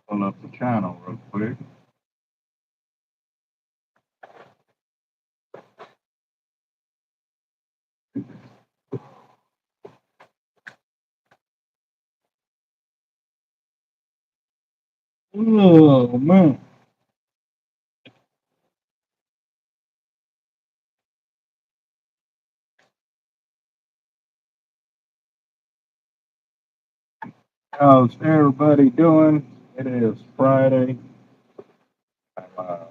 Pull up the channel real quick. Oh man. How's everybody doing? It is Friday. I'm,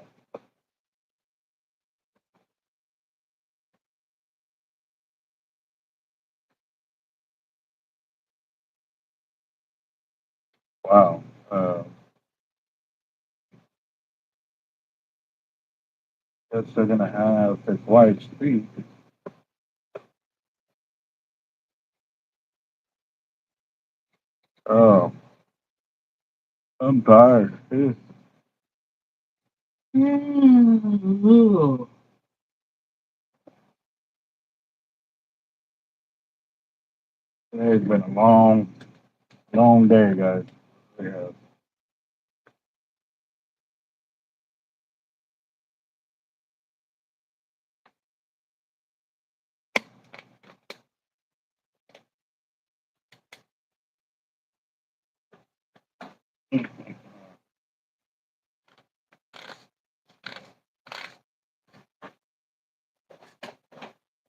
wow. Guess they're gonna have his wife speak. Oh, I'm tired. Today's been a long, long day, guys. Yeah.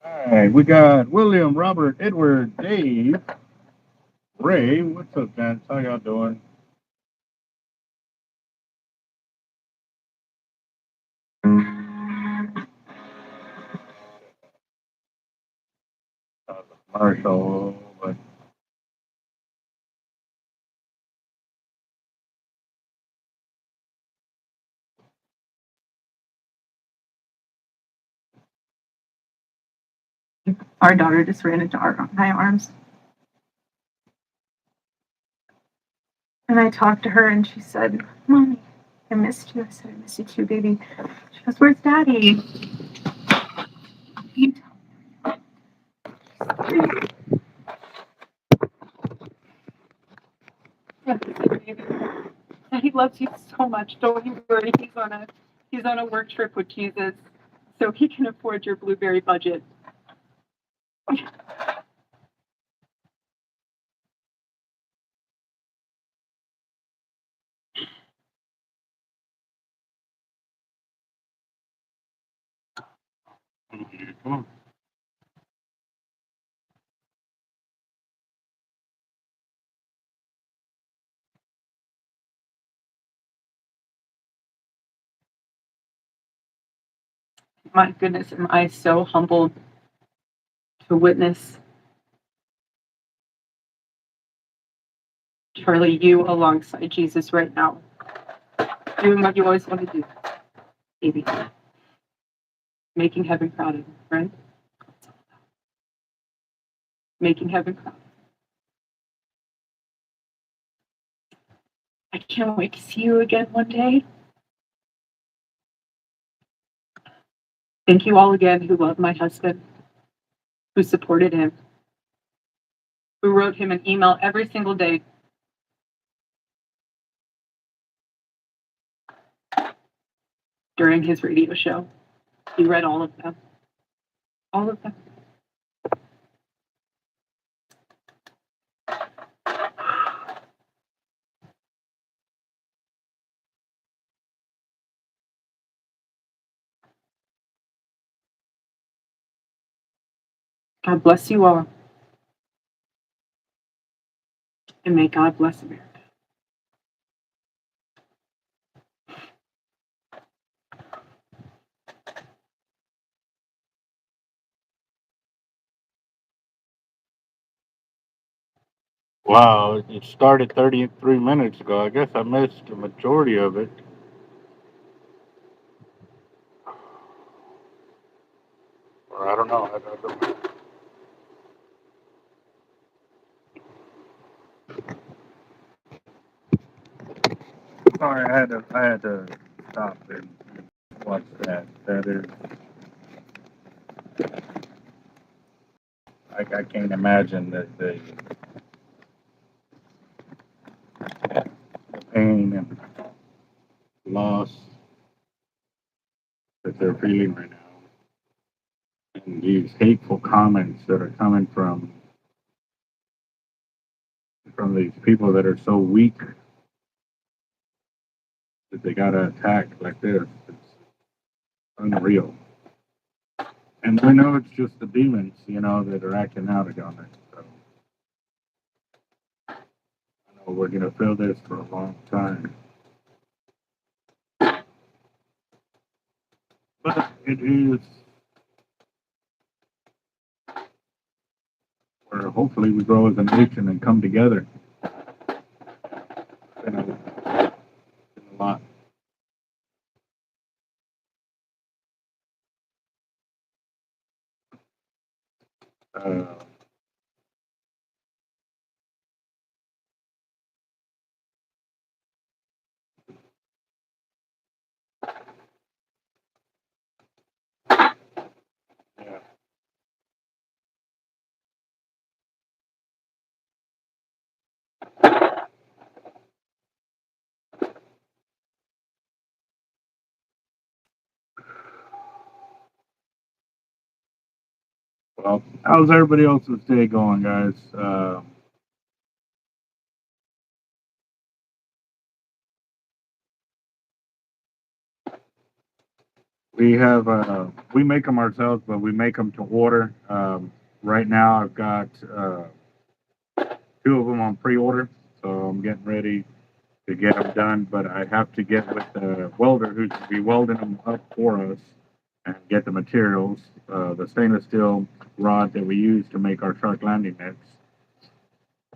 All right, we got William, Robert, Edward, Dave, Ray. What's up, man? How y'all doing? Commercial, but Our daughter just ran into my arms. And I talked to her and she said, Mommy, I missed you. I said, I miss you too, baby. She goes, Where's Daddy? He, he loves you so much. Don't you worry. He's on a work trip with Jesus, so he can afford your blueberry budget. come on. My goodness, am I so humbled to witness Charlie, you alongside Jesus right now, doing what you always want to do, baby. Making heaven proud of you, right? Making heaven proud. I can't wait to see you again one day. Thank you all again who loved my husband, who supported him, who wrote him an email every single day. During his radio show. He read all of them. All of them. God bless you all. And may God bless America. Wow, it started 33 minutes ago. I guess I missed the majority of it. Or I don't know. I don't know. Sorry, I had to stop and watch that. That is, I can't imagine the pain pain and loss that they're feeling right now, and these hateful comments that are coming from these people that are so weak that they got to attack like this. It's unreal. And we know it's just the demons, that are acting out on it. So I know we're going to feel this for a long time. But it is where hopefully we grow as a nation and come together. It's been a lot. Uh, yeah. Well, how's everybody else's day going, guys? We make them ourselves, but we make them to order. Right now, I've got two of them on pre-order, so I'm getting ready to get them done. But I have to get with the welder who's to be welding them up for us and get the materials. The stainless steel rod that we use to make our shark landing nets.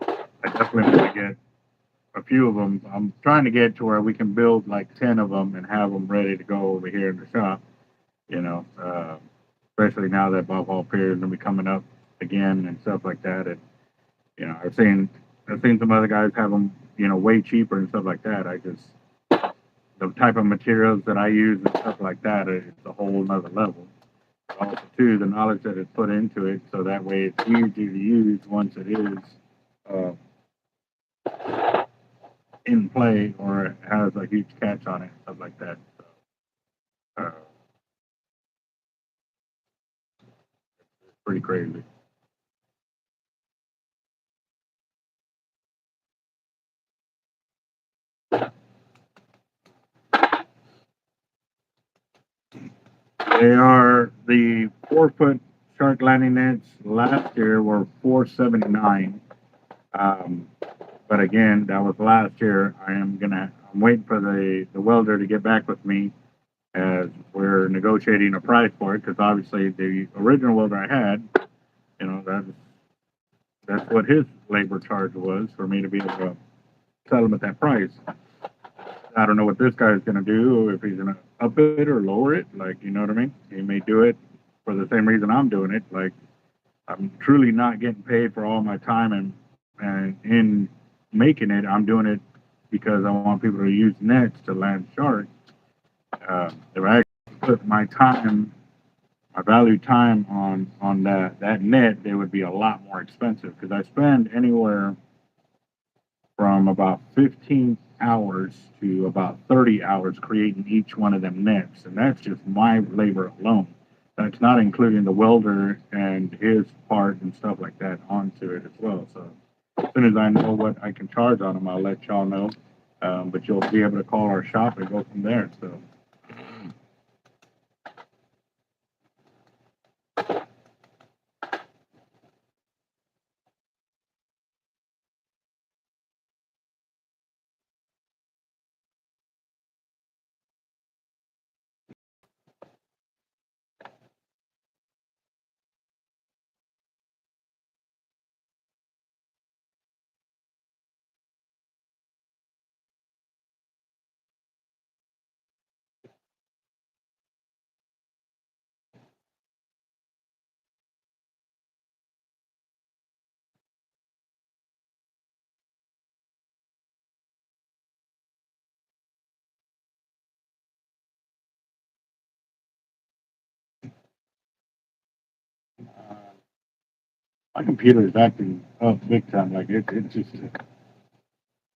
I definitely want to get a few of them. I'm trying to get to where we can build like 10 of them and have them ready to go over here in the shop. You know, especially now that Bob Hall Pier is going to be coming up again and stuff like that. And I've seen some other guys have them, way cheaper and stuff like that. The type of materials that I use and stuff like that is a whole nother level. Also, too, the knowledge that is put into it, so that way it's easy to use once it is uh, in play or it has a huge catch on it, stuff like that. So, it's pretty crazy. They are the 4 foot shark landing nets. Last year were 479. Um, but again, that was last year. I'm waiting for the welder to get back with me as we're negotiating a price for it because obviously the original welder I had, that's what his labor charge was for me to be able to sell him at that price. I don't know what this guy's going to do, if he's going to up it or lower it. Like, you know what I mean? He may do it for the same reason I'm doing it. Like, I'm truly not getting paid for all my time, and in making it, I'm doing it because I want people to use nets to land sharks. If I put my time, my valued time on that net, they would be a lot more expensive because I spend anywhere from about 15 hours to about 30 hours creating each one of them nets, and that's just my labor alone. That's not including the welder and his part and stuff like that onto it as well. So as soon as I know what I can charge on them, I'll let y'all know. But you'll be able to call our shop and go from there. So uh, my computer is acting up big time. Like it just,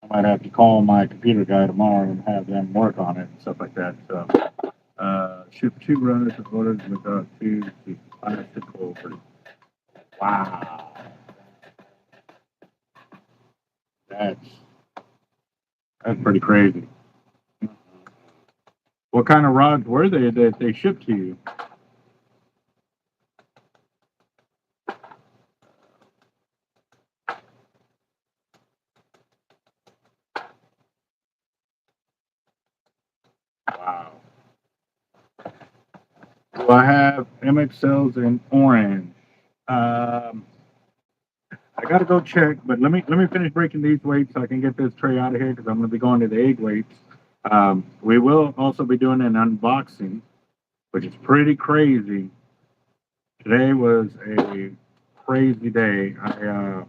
I'm might have to call my computer guy tomorrow and have them work on it and stuff like that. So, ship 2 runners of orders without 2 to plastic over. Wow. That's, that's pretty crazy. What kind of rods were they that they shipped to you? Wow. Do I have MXLs in orange? I gotta go check, but let me finish breaking these weights so I can get this tray out of here because I'm gonna be going to the egg weights. We will also be doing an unboxing, which is pretty crazy. Today was a crazy day. I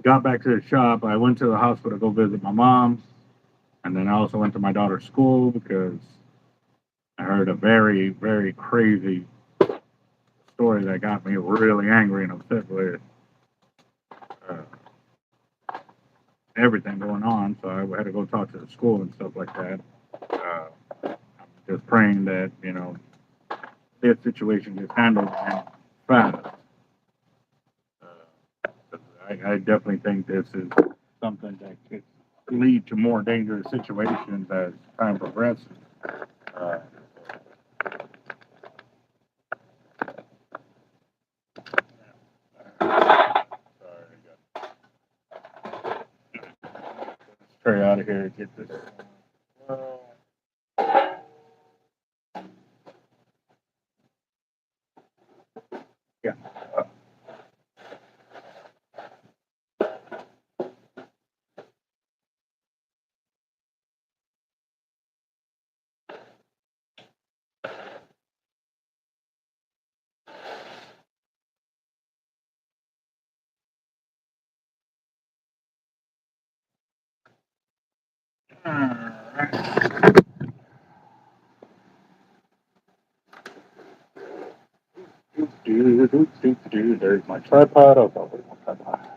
got back to the shop. I went to the hospital to go visit my mom, and then I also went to my daughter's school because I heard a very, very crazy story that got me really angry and upset with uh, everything going on. So I had to go talk to the school and stuff like that. I'm just praying that, this situation gets handled fast. I definitely think this is something that could lead to more dangerous situations as time progresses. Uh, Let's try out of here and get this. Yeah. There's my tripod. I'll go with my tripod.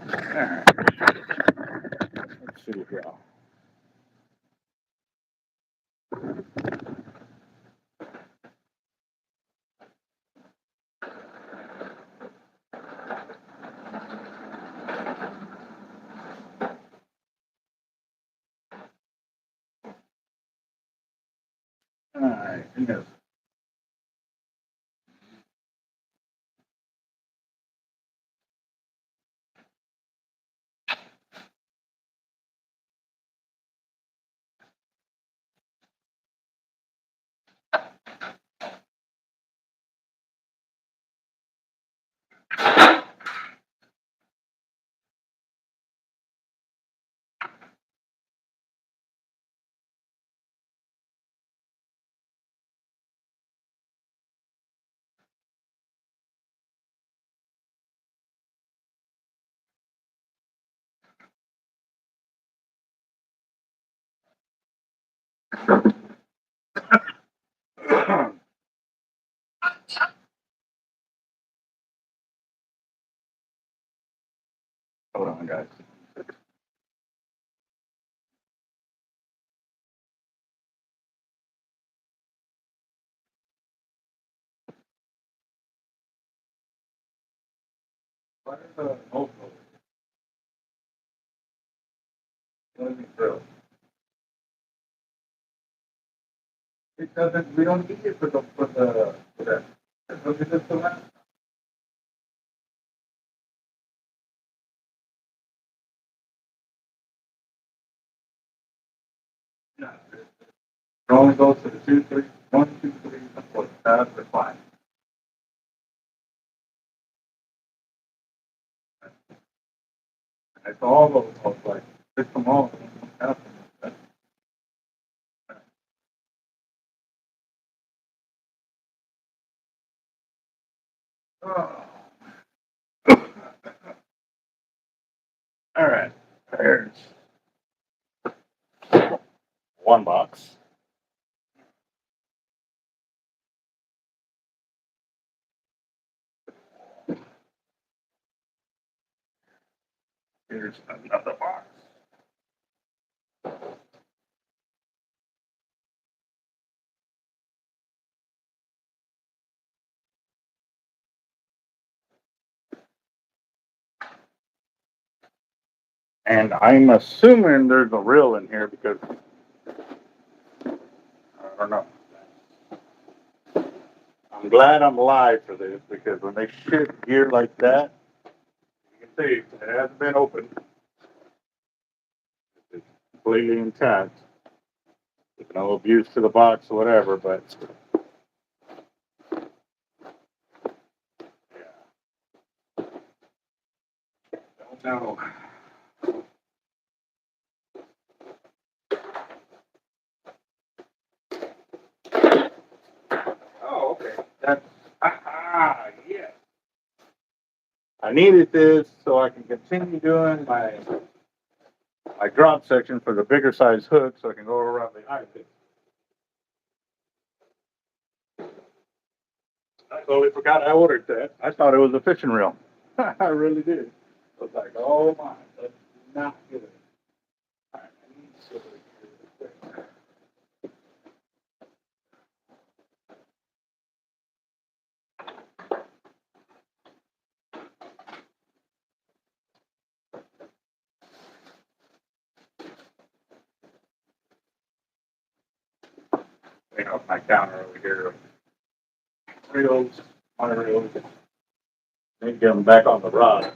All right. Let's see here. All right. Yes. Hold on, guys. What is the Loco? What is it drill? It doesn't. We don't need it for that. Look at this one. Yeah. It only goes to the 2, 3, 1, 2, 3, or tab or 5. And it's all of like, pick them all. Oh. All right, there's one box. Here's another box. And I'm assuming there's a reel in here because I don't know. I'm glad I'm live for this because when they ship gear like that, you can see it hasn't been opened. It's completely intact. There's no abuse to the box or whatever, but yeah. Don't know. Oh, okay. That's yeah. I needed this so I can continue doing my drop section for the bigger size hook so I can go around the island. I totally forgot I ordered that. I thought it was a fishing reel. I really did. I was like, oh my, that's not good. All right, I need to switch it here. Clean up my counter over here. Reels, my reels. Then get them back on the rod.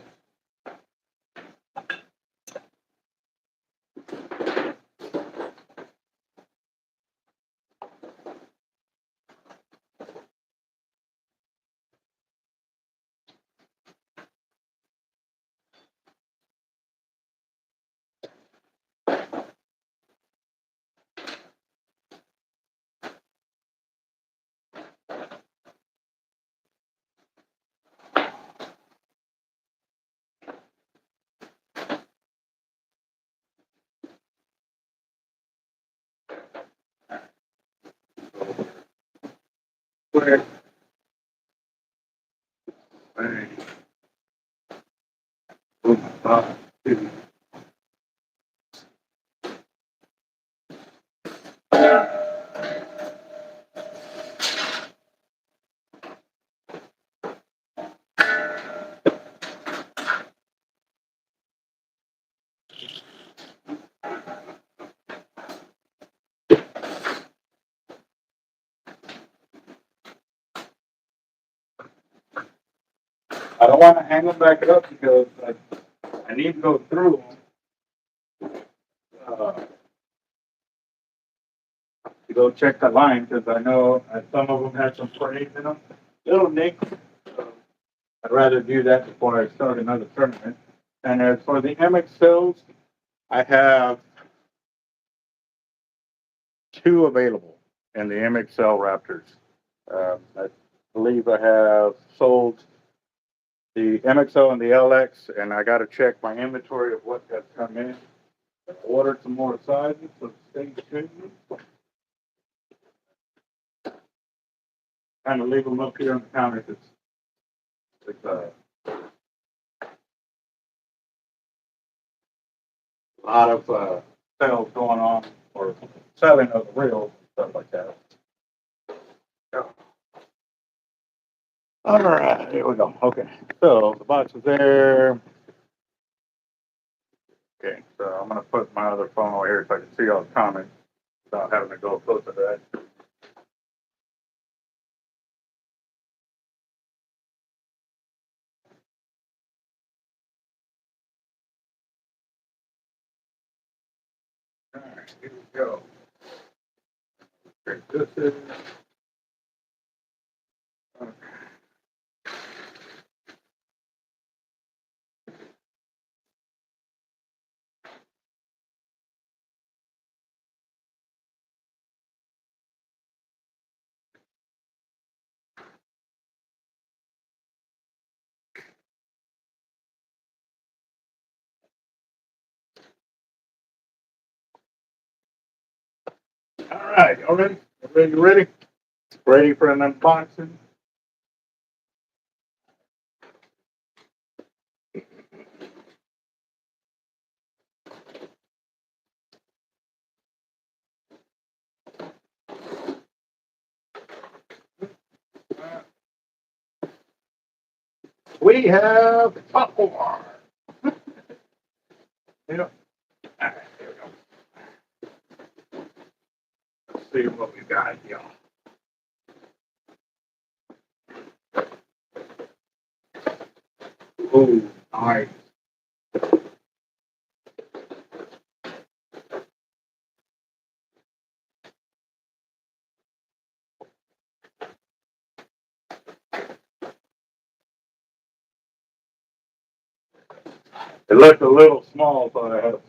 Quick. Bang. Boom. Up. Two. I don't want to hang them back up because I need to go through them to go check the line because I know some of them had some frays in them. Little nicks. So I'd rather do that before I start another tournament. And as for the MXLs, I have 2 available in the MXL Raptors. I believe I have sold the MXO and the LX, and I got to check my inventory of what has come in. I ordered some more sizes, so stay tuned. Kind of leave them up here on the counter. It's a lot of sales going on or selling of the reels and stuff like that. Yeah. All right, here we go. Okay, so the box is there. Okay, so I'm gonna put my other phone over here so I can see all the comments without having to go closer to that. All right, here we go. This is. All right, y'all ready? You ready? Ready for an unboxing? We have popcorn. Yep. All right, here we go. Let's see what we got, y'all. Oh, nice. It looked a little small, so I had to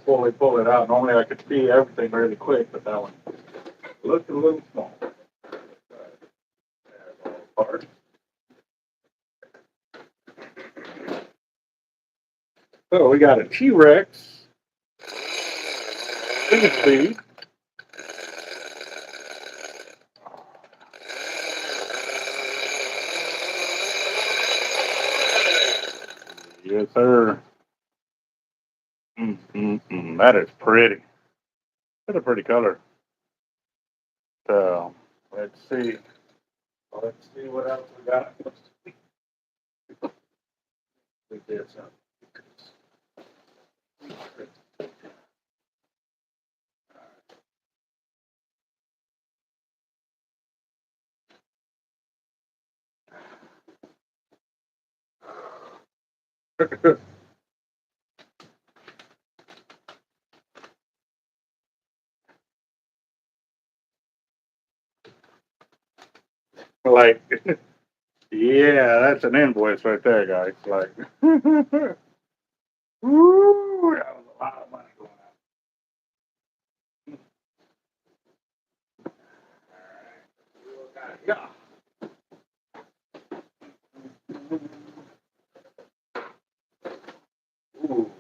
fully pull it out. Normally I could see everything really quick, but that one looked a little small. Hard. So we got a T-Rex. Speed. Yes, sir. That is pretty. That's a pretty color. So let's see. Let's see what else we got. We did something. Like, yeah, that's an invoice right there, guys. Like, woo, that was a lot of money going out. Yeah. Ooh.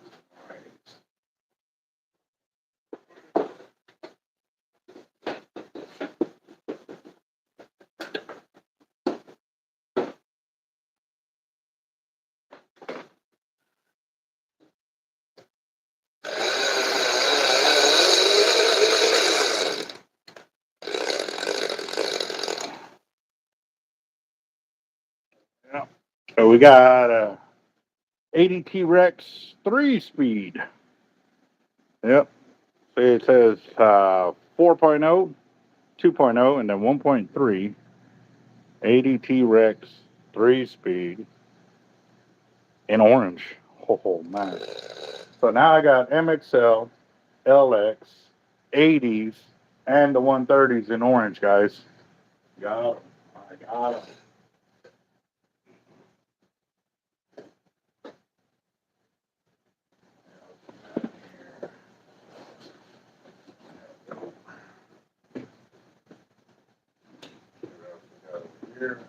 Yeah. So we got a 80 T-Rex 3-speed. Yep. So it says 4.0, 2.0, and then 1.3. 80 T-Rex 3-speed in orange. Oh, man. So now I got MXL, LX, 80s, and the 130s in orange, guys. Got 'em. I got 'em. Here.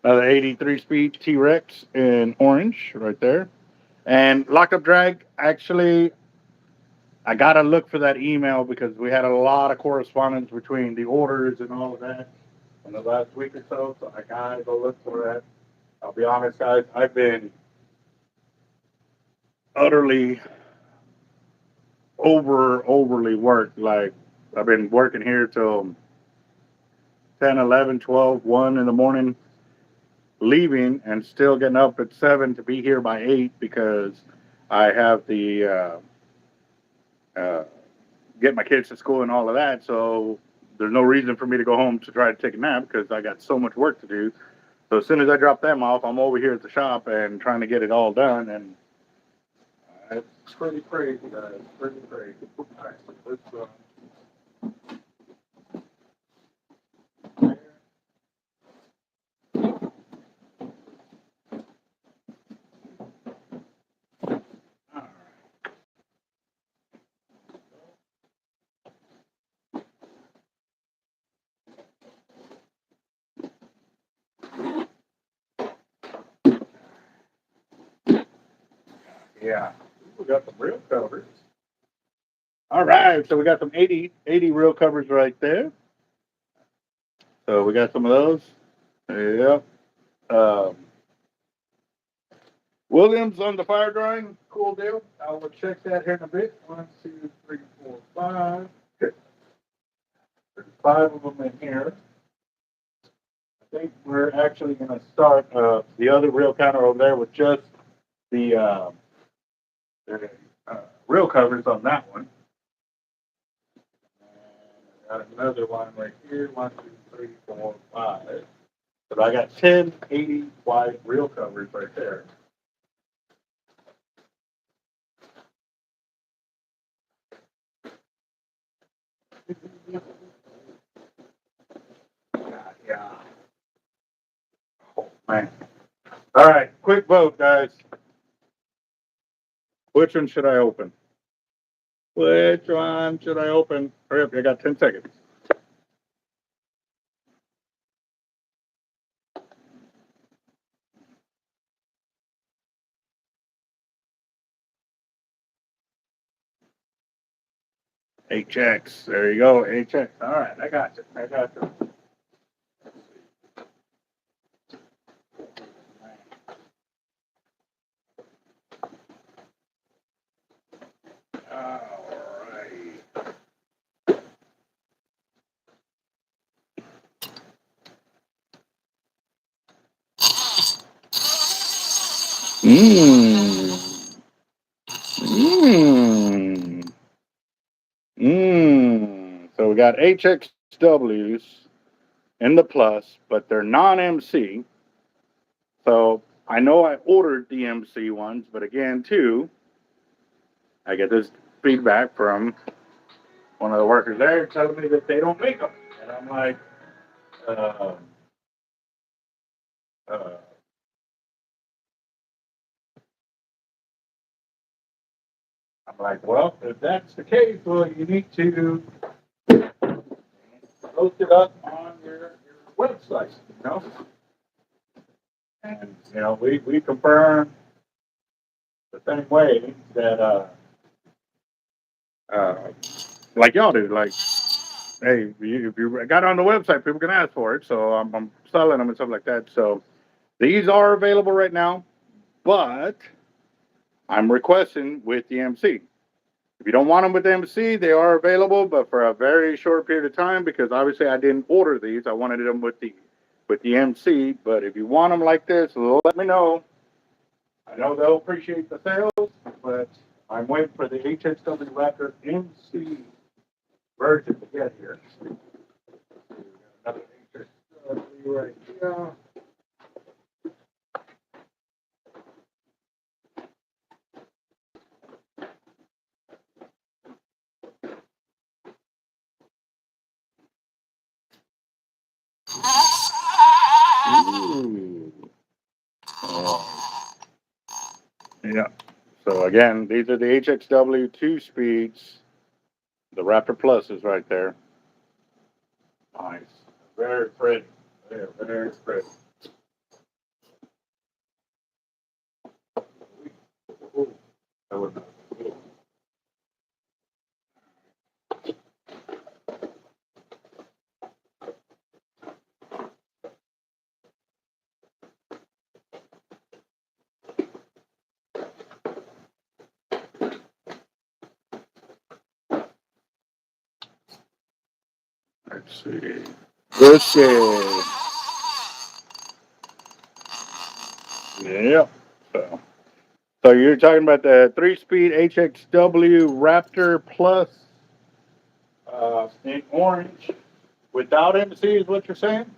Another 83 speed T-Rex in orange right there. And lockup drag, actually, I got to look for that email because we had a lot of correspondence between the orders and all of that in the last week or so. So I got to go look for that. I'll be honest, guys, I've been utterly overly worked. Like, I've been working here till 10, 11, 12, 1 in the morning, leaving and still getting up at 7 to be here by 8 because I have the get my kids to school and all of that. So there's no reason for me to go home to try to take a nap because I got so much work to do. So as soon as I drop them off, I'm over here at the shop and trying to get it all done. And it's pretty crazy, guys. Pretty crazy. All right, let's yeah, we got some real covers. All right, so we got some 80 real covers right there. So we got some of those. Yep. Williams on the fire drawing, cool deal. I will check that here in a bit. 1, 2, 3, 4, 5. There's 5 of them in here. I think we're actually going to start the other real counter over there with just the real covers on that one. And I got another one right here. 1, 2, 3, 4, 5. So I got 10 80 wide real covers right there. Yeah. Oh, man. All right, quick vote, guys. Which one should I open? Which one should I open? Hurry up, I got 10 seconds. HX, there you go, HX. All right, I got you. I got you. All right. Mmm. Mmm. Mmm. So we got HXWs in the plus, but they're non-MC. So I know I ordered the MC ones, but again, too, I get this feedback from one of the workers there telling me that they don't make them. And I'm like, uh, uh, well, if that's the case, well, you need to post it up on your website, you know? And, you know, we confirm the same way that, uh, like y'all do. Like, hey, if you got on the website, people can ask for it. So I'm selling them and stuff like that. So these are available right now, but I'm requesting with the MC. If you don't want them with the MC, they are available, but for a very short period of time because obviously I didn't order these. I wanted them with the MC. But if you want them like this, let me know. I know they'll appreciate the sales, but I'm waiting for the HXW Raptor MC version to get here. Another HXW right here. Ooh. Yeah. So again, these are the HXW 2 speeds. The Raptor Plus is right there. Nice. Very pretty. Very pretty. Ooh. That would not be good. Let's see. Let's see. Yeah. So you're talking about the 3-speed HXW Raptor Plus in orange without MC is what you're saying?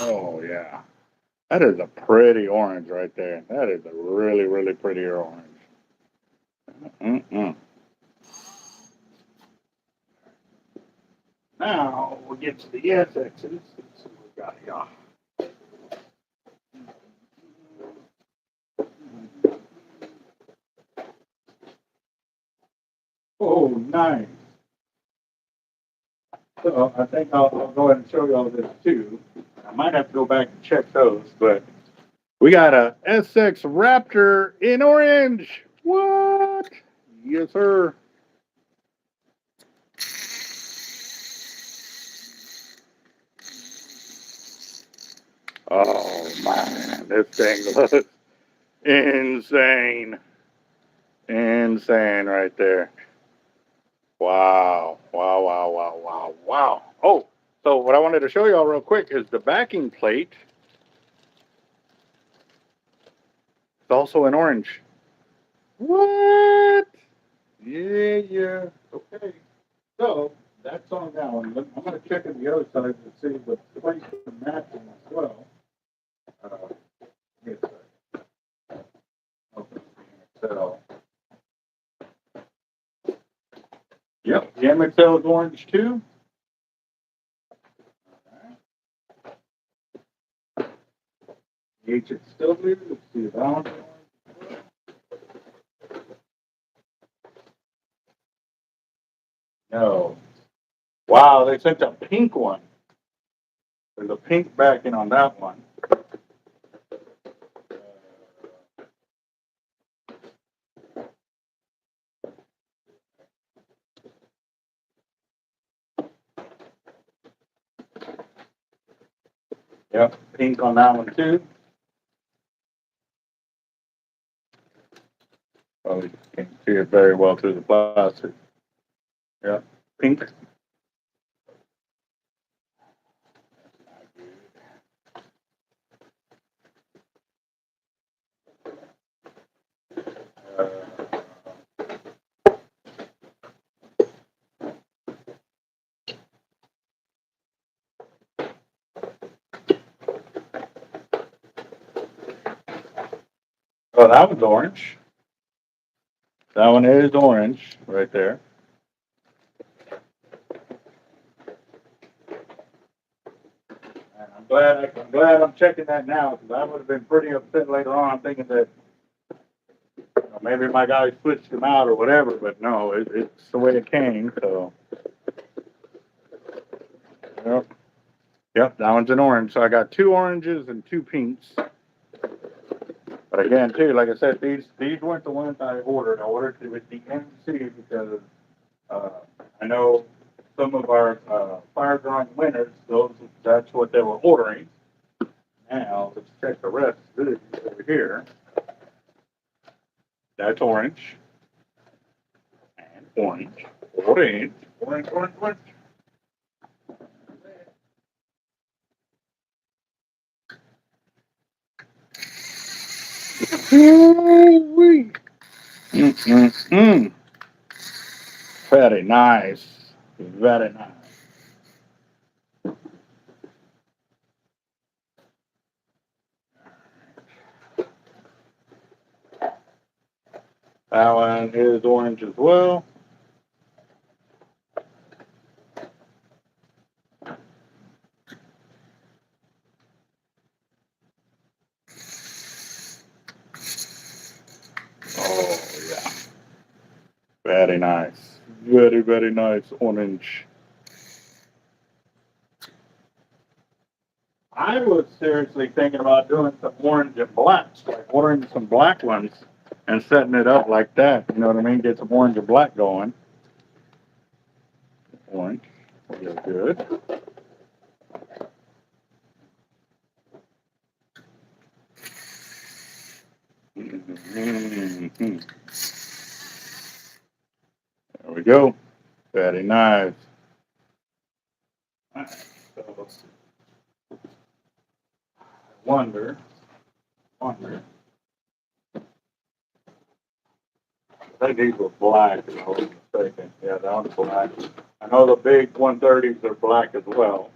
Oh yeah. That is a pretty orange right there. That is a really, really pretty orange. Mm-mm. Now we'll get to the SXs. Let's see what we got here. Oh, nice. So I think I'll go ahead and show you all this too. I might have to go back and check those, but we got a SX Raptor in orange. What? Yes, sir. Oh man, this thing looks insane. Insane right there. Wow. Wow, wow, wow, wow, wow. Oh, so what I wanted to show y'all real quick is the backing plate. It's also in orange. What? Yeah, yeah. Okay. So that's on that one. I'm going to check on the other side to see the place for matching as well. Yes, sir. Okay. So, yep, the MXL is orange too. The HXW, let's see if that one's orange. No. Wow, they sent a pink one. There's a pink backing on that one. Yep, pink on that one too. Probably can't see it very well through the plastic. Yep, pink. Uh, oh, that one's orange. That one is orange right there. And I'm glad I'm checking that now because I would have been pretty upset later on thinking that maybe my guy switched them out or whatever. But no, it's the way it came. So yep, yep, that one's an orange. So I got 2 oranges and 2 pinks. But again, too, like I said, these weren't the ones I ordered. I ordered it with the MC because I know some of our fire drawing winners, that's what they were ordering. Now let's check the rest of this over here. That's orange and orange, orange, orange, orange, orange. Ooh-wee. Mm-mm-mm. Very nice. Very nice. That one is orange as well. Oh, yeah. Very nice. Very, very nice orange. I was seriously thinking about doing some orange and blacks, like ordering some black ones. and setting it up like that. You know what I mean? Get some orange and black going. Orange, real good. Mhm. There we go. Very nice. Alright, so, wonder. I think these were black, if I wasn't mistaken. Yeah, that one's black. I know the big 130s are black as well.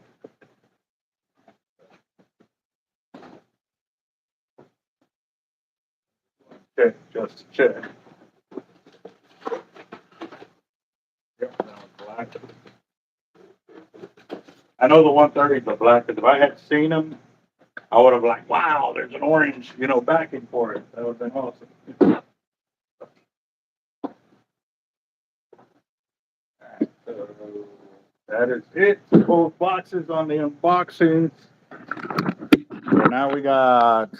Check, just to check. Yep, that one's black. I know the 130s are black, because if I had seen them, I would have like, wow, there's an orange, backing for it. That would have been awesome. Alright, so that is it. Both boxes on the unboxing. So now we got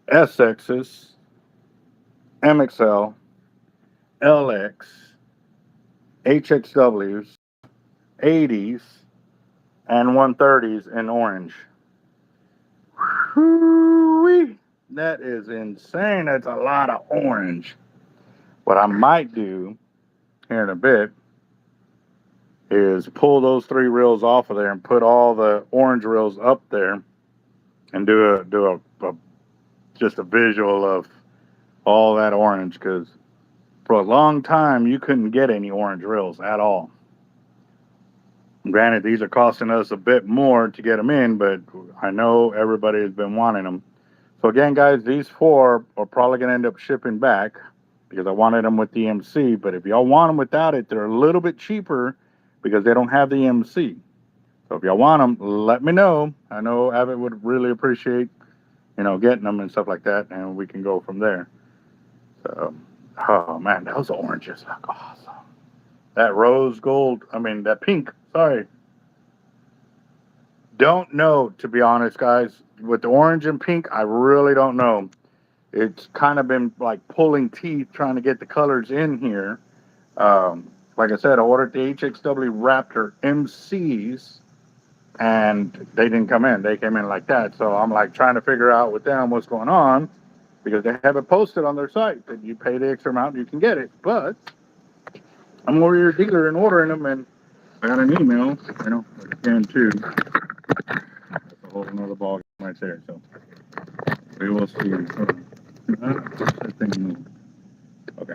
SXs, MXL, LX, HXWs, 80s, and 130s in orange. Whoo-wee. That is insane. That's a lot of orange. What I might do here in a bit is pull those 3 reels off of there and put all the orange reels up there and do a just a visual of all that orange, because for a long time you couldn't get any orange reels at all. Granted, these are costing us a bit more to get them in, but I know everybody has been wanting them. So again, guys, these 4 are probably going to end up shipping back because I wanted them with the MC. But if y'all want them without it, they're a little bit cheaper because they don't have the MC. So if y'all want them, let me know. I know Abbott would really appreciate, getting them and stuff like that, and we can go from there. So, oh man, those oranges look awesome. That rose gold, that pink, sorry. Don't know, to be honest, guys. With the orange and pink, I really don't know. It's kind of been like pulling teeth trying to get the colors in here. Like I said, I ordered the HXW Raptor MCs, and they didn't come in. They came in like that. So I'm like trying to figure out with them what's going on, because they have it posted on their site that you pay the extra amount, you can get it. But I'm over your dealer and ordering them, and I got an email, again too. That's a whole another ball game right there. So we will see. That thing move? Okay.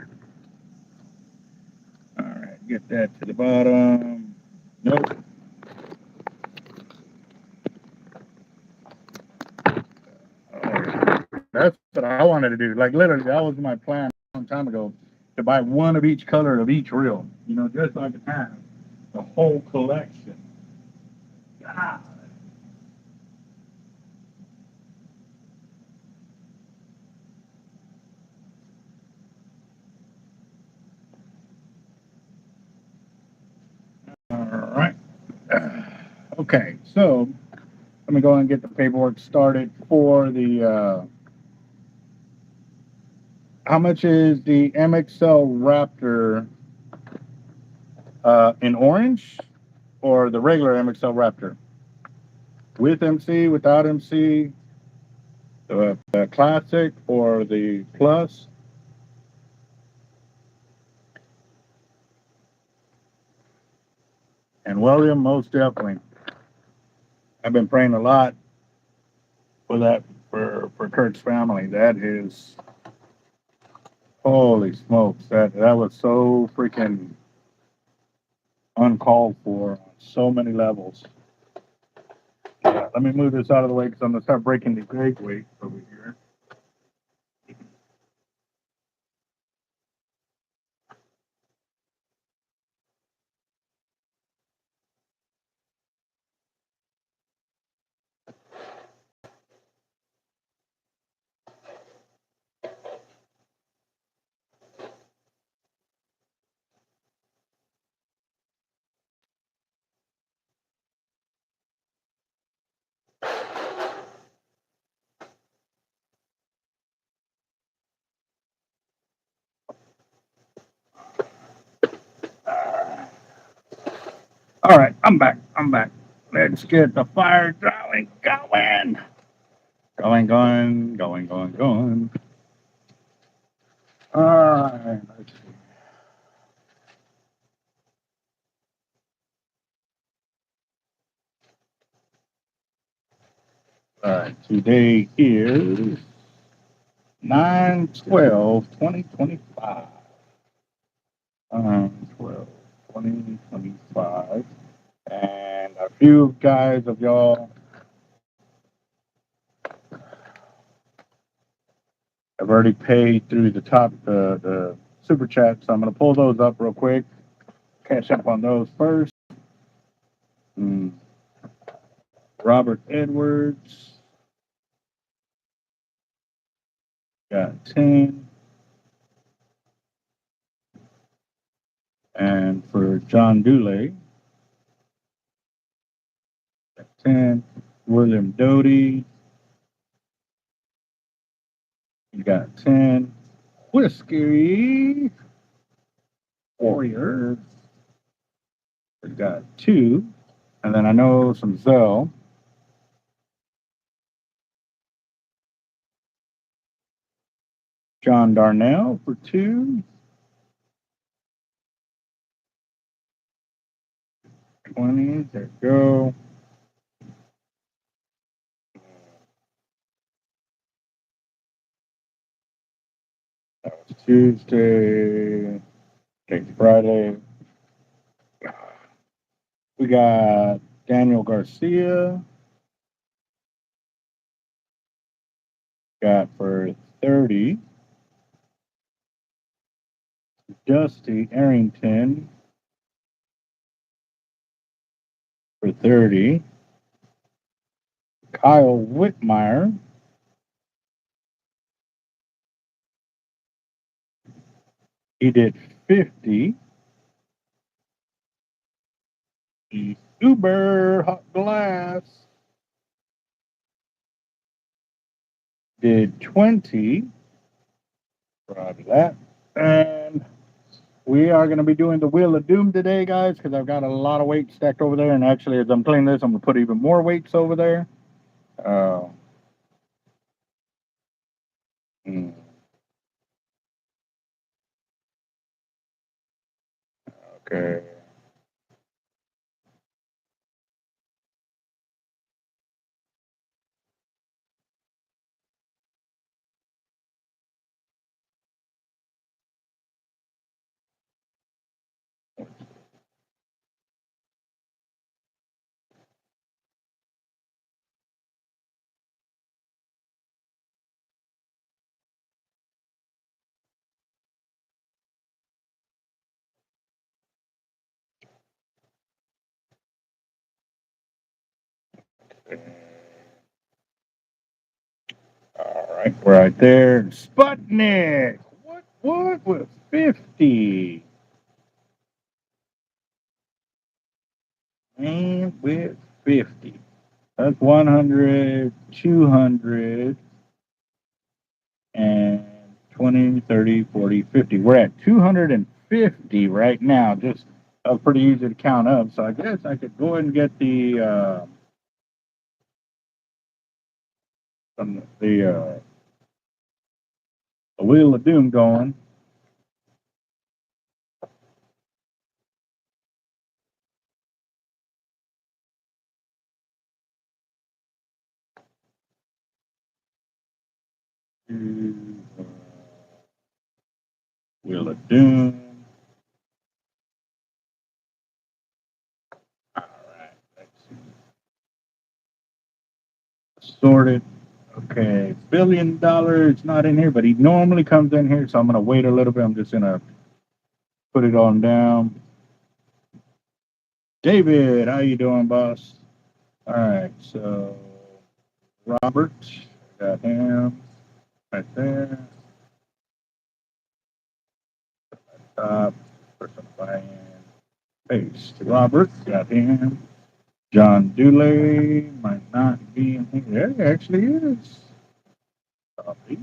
All right. Get that to the bottom. Nope. That's what I wanted to do. Like literally, that was my plan a long time ago, to buy one of each color of each reel. Just so I could have the whole collection. God. All right. Okay, so let me go and get the paperwork started for the. How much is the MXL Raptor in orange, or the regular MXL Raptor? With MC, without MC, the Classic or the Plus? And William, most definitely. I've been praying a lot for that, for Kurt's family. That is, holy smokes, that was so freaking uncalled for on so many levels. Let me move this out of the way because I'm gonna start breaking the grade weight over here. All right, I'm back. Let's get the fire drawing going. Going. All right, let's see. All right, today is 9/12/2025. 9/12/2025. And a few guys of y'all have already paid through the super chat, so I'm going to pull those up real quick. Catch up on those first. Robert Edwards got 10. And for John Dooley, got 10. William Doty, you got 10. Whiskey Warrior, we got 2. And then I know some Zell. John Darnell for 2. 20, there you go. That was Tuesday. Today's Friday. We got Daniel Garcia. Got for 30. Dusty Arrington for 30. Kyle Whitmire. He did 50. The Uber Hot Glass did 20. Roger that. And we are going to be doing the Wheel of Doom today, guys, because I've got a lot of weights stacked over there. And actually, as I'm cleaning this, I'm going to put even more weights over there. Okay. All right, right there. Sputnik. What with 50? And with 50. That's 100, 200, and 20, 30, 40, 50. We're at 250 right now. Just pretty easy to count up. So I guess I could go ahead and get the Wheel of Doom going. Wheel of Doom. All right, let's see. Sorted. Okay, $1 billion not in here, but he normally comes in here, so I'm gonna wait a little bit. I'm just gonna put it on down. David, how you doing, boss? All right, so Robert, got him right there. Top, person buy-in, paste. Robert, got him. John Dooley might not be in here. Yeah, he actually is. Copy.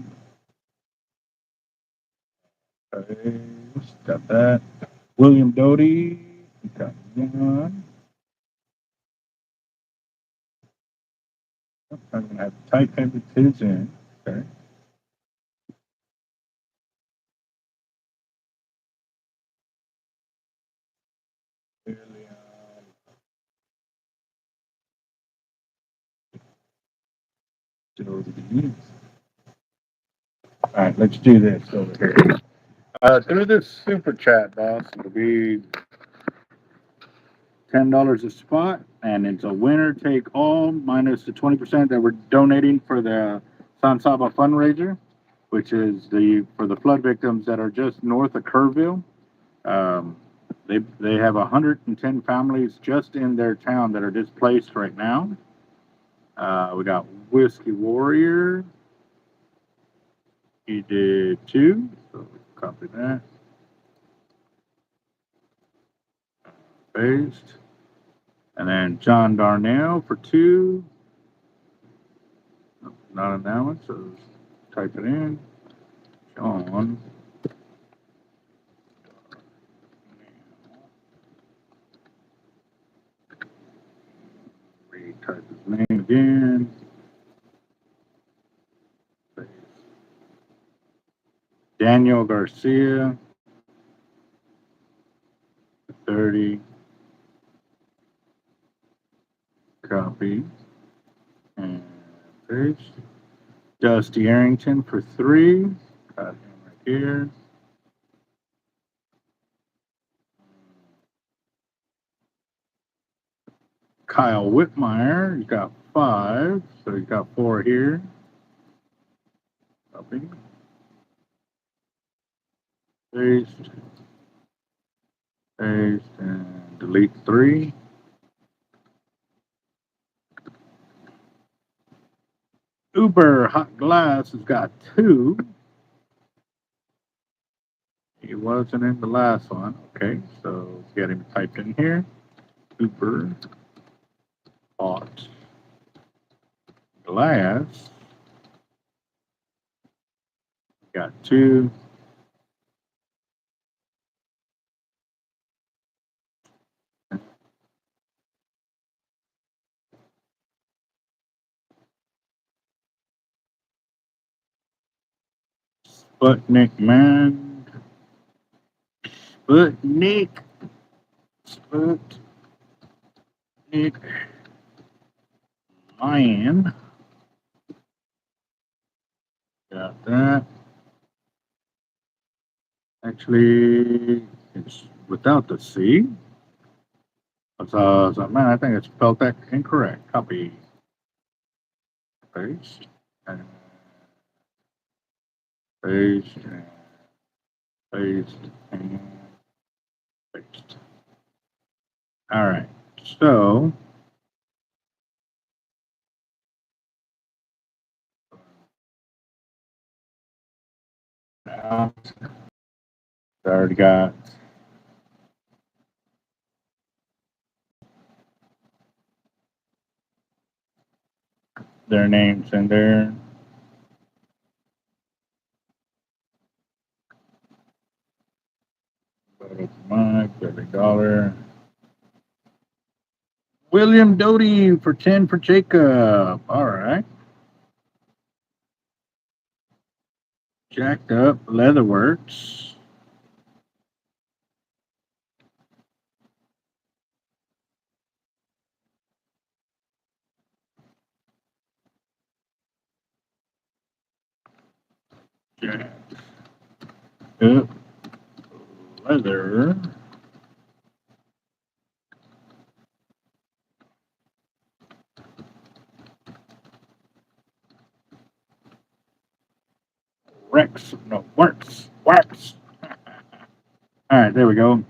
Okay, got that. William Doty, got one. I'm going to have to type everything in. Okay. All right, let's do this over here. Through this super chat, boss, it'll be $10 a spot, and it's a winner take all minus the 20% that we're donating for the San Saba fundraiser, which is for the flood victims that are just north of Kerrville. They have 110 families just in their town that are displaced right now. We got Whiskey Warrior. He did 2, so copy that. Paste. And then John Darnell for 2. Not on that one, so type it in. John. Retype his name again. Daniel Garcia. 30. Copy. And paste. Dusty Arrington for 3. Got him right here. Kyle Whitmire, he's got 5, so he's got 4 here. Copy. Paste. Paste and delete 3. Uber Hot Glass has got 2. He wasn't in the last one. Okay, so get him typed in here. Uber Hot Glass. Got 2. Sputnik Man. Sputnik. Man. Got that. Actually, it's without the C. So, man, I think it's spelled that incorrect. Copy. Paste. And paste. And paste. And paste. All right. So, now I already got their names in there. Mike, $30. William Doty for 10 for Jacob. All right. Jacked up Leatherworks. Jacked up Leather. Rex. No, Works. Works. All right, there we go.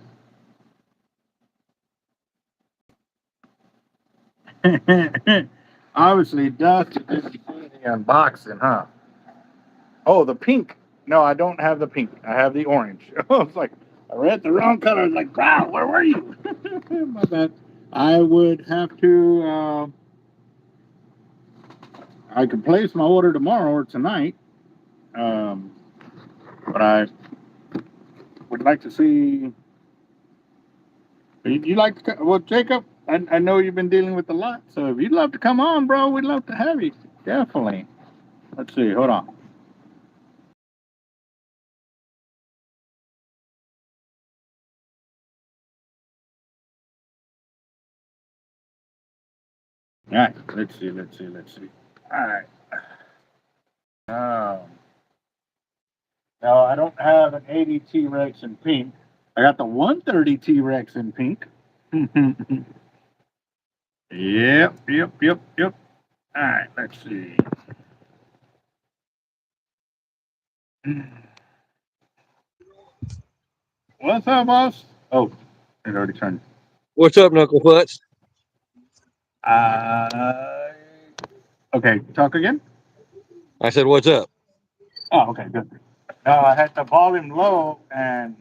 Obviously, Dusty didn't see the unboxing, huh? Oh, the pink. No, I don't have the pink. I have the orange. I was like, I read the wrong color. I was like, wow, where were you? My bad. I would have to, I could place my order tomorrow or tonight. But I would like to see. You like, well, Jacob, I know you've been dealing with a lot, so if you'd love to come on, bro, we'd love to have you. Definitely. Let's see. Hold on. All right. Let's see. All right. No, I don't have an 80 T-Rex in pink. I got the 130 T-Rex in pink. Yep. All right. Let's see. What's up, boss? Oh, it already turned. What's up, Knucklefoots? Uh, okay. Talk again. I said, what's up? Oh, okay, good. No, I had the volume low, and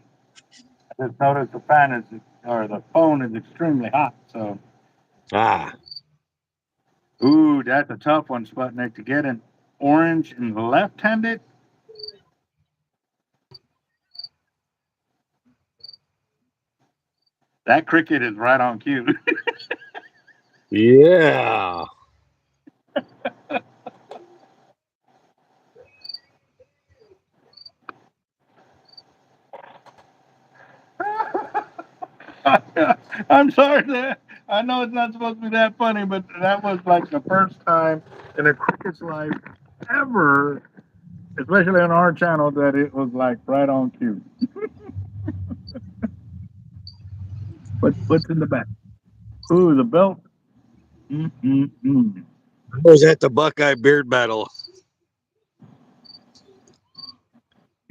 I just noticed the fan is, or the phone is extremely hot. So, Ah, ooh, that's a tough one, Sputnik, to get an orange and left-handed. That cricket is right on cue. yeah. I'm sorry that I know it's not supposed to be that funny, but that was like the first time in a cricket's life ever, especially on our channel, that it was like right on cue. What's in the back? Ooh, the belt. Mm-mm-mm. I was at the Buckeye Beard Battle.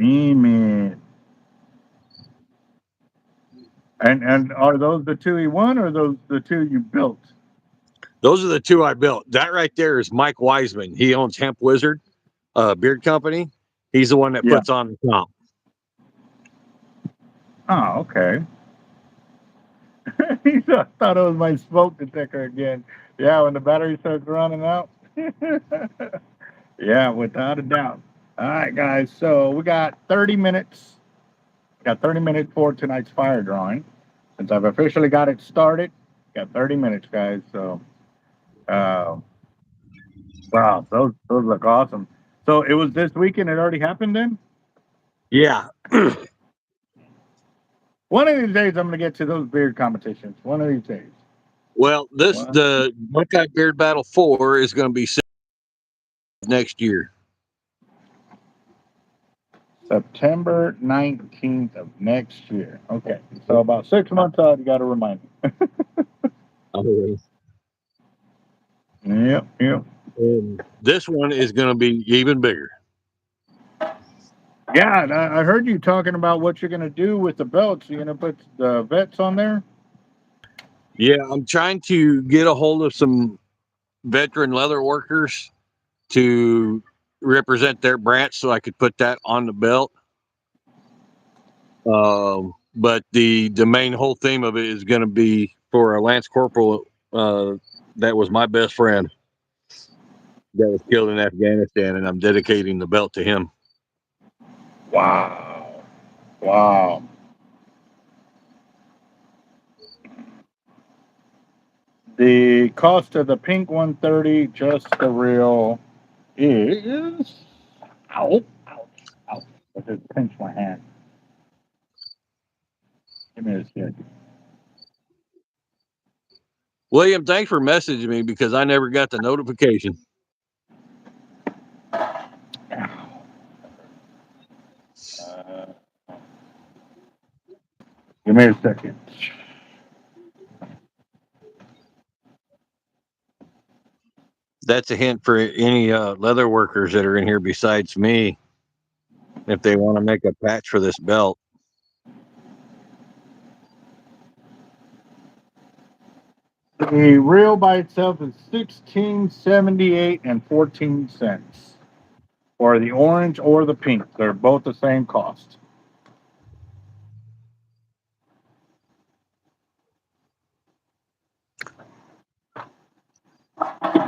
Amen. And are those the two you won, or those the two you built? Those are the two I built. That right there is Mike Wiseman. He owns Hemp Wizard Beard Company. He's the one that Yeah. puts on the comp. Oh, okay. He thought it was my smoke detector again. Yeah, when the battery starts running out. Yeah, without a doubt. All right, guys. So we got 30 minutes. We got 30 minutes for tonight's fire drawing. Since I've officially got it started, got 30 minutes, guys. So, uh, wow, those look awesome. So it was this weekend. It already happened then. Yeah. One of these days, I'm gonna get to those beard competitions. One of these days. Well, What? the Buckeye Beard Battle 4 is going to be next year. September 19th of next year. Okay, so about 6 months out, you got to remind me. Yep. And this one is going to be even bigger. Yeah, and I heard you talking about what you're gonna do with the belts. You're gonna put the vets on there. Yeah, I'm trying to get a hold of some veteran leather workers to represent their branch so I could put that on the belt. But the main whole theme of it is going to be for a Lance Corporal that was my best friend that was killed in Afghanistan, and I'm dedicating the belt to him. Wow. The cost of the pink 130, just the real, is ouch. I just pinched my hand. Give me a second. William, thanks for messaging me because I never got the notification. Give me a second. That's a hint for any leather workers that are in here besides me if they want to make a patch for this belt. The reel by itself is $16.78 and 14 cents. Or the orange or the pink. They're both the same cost.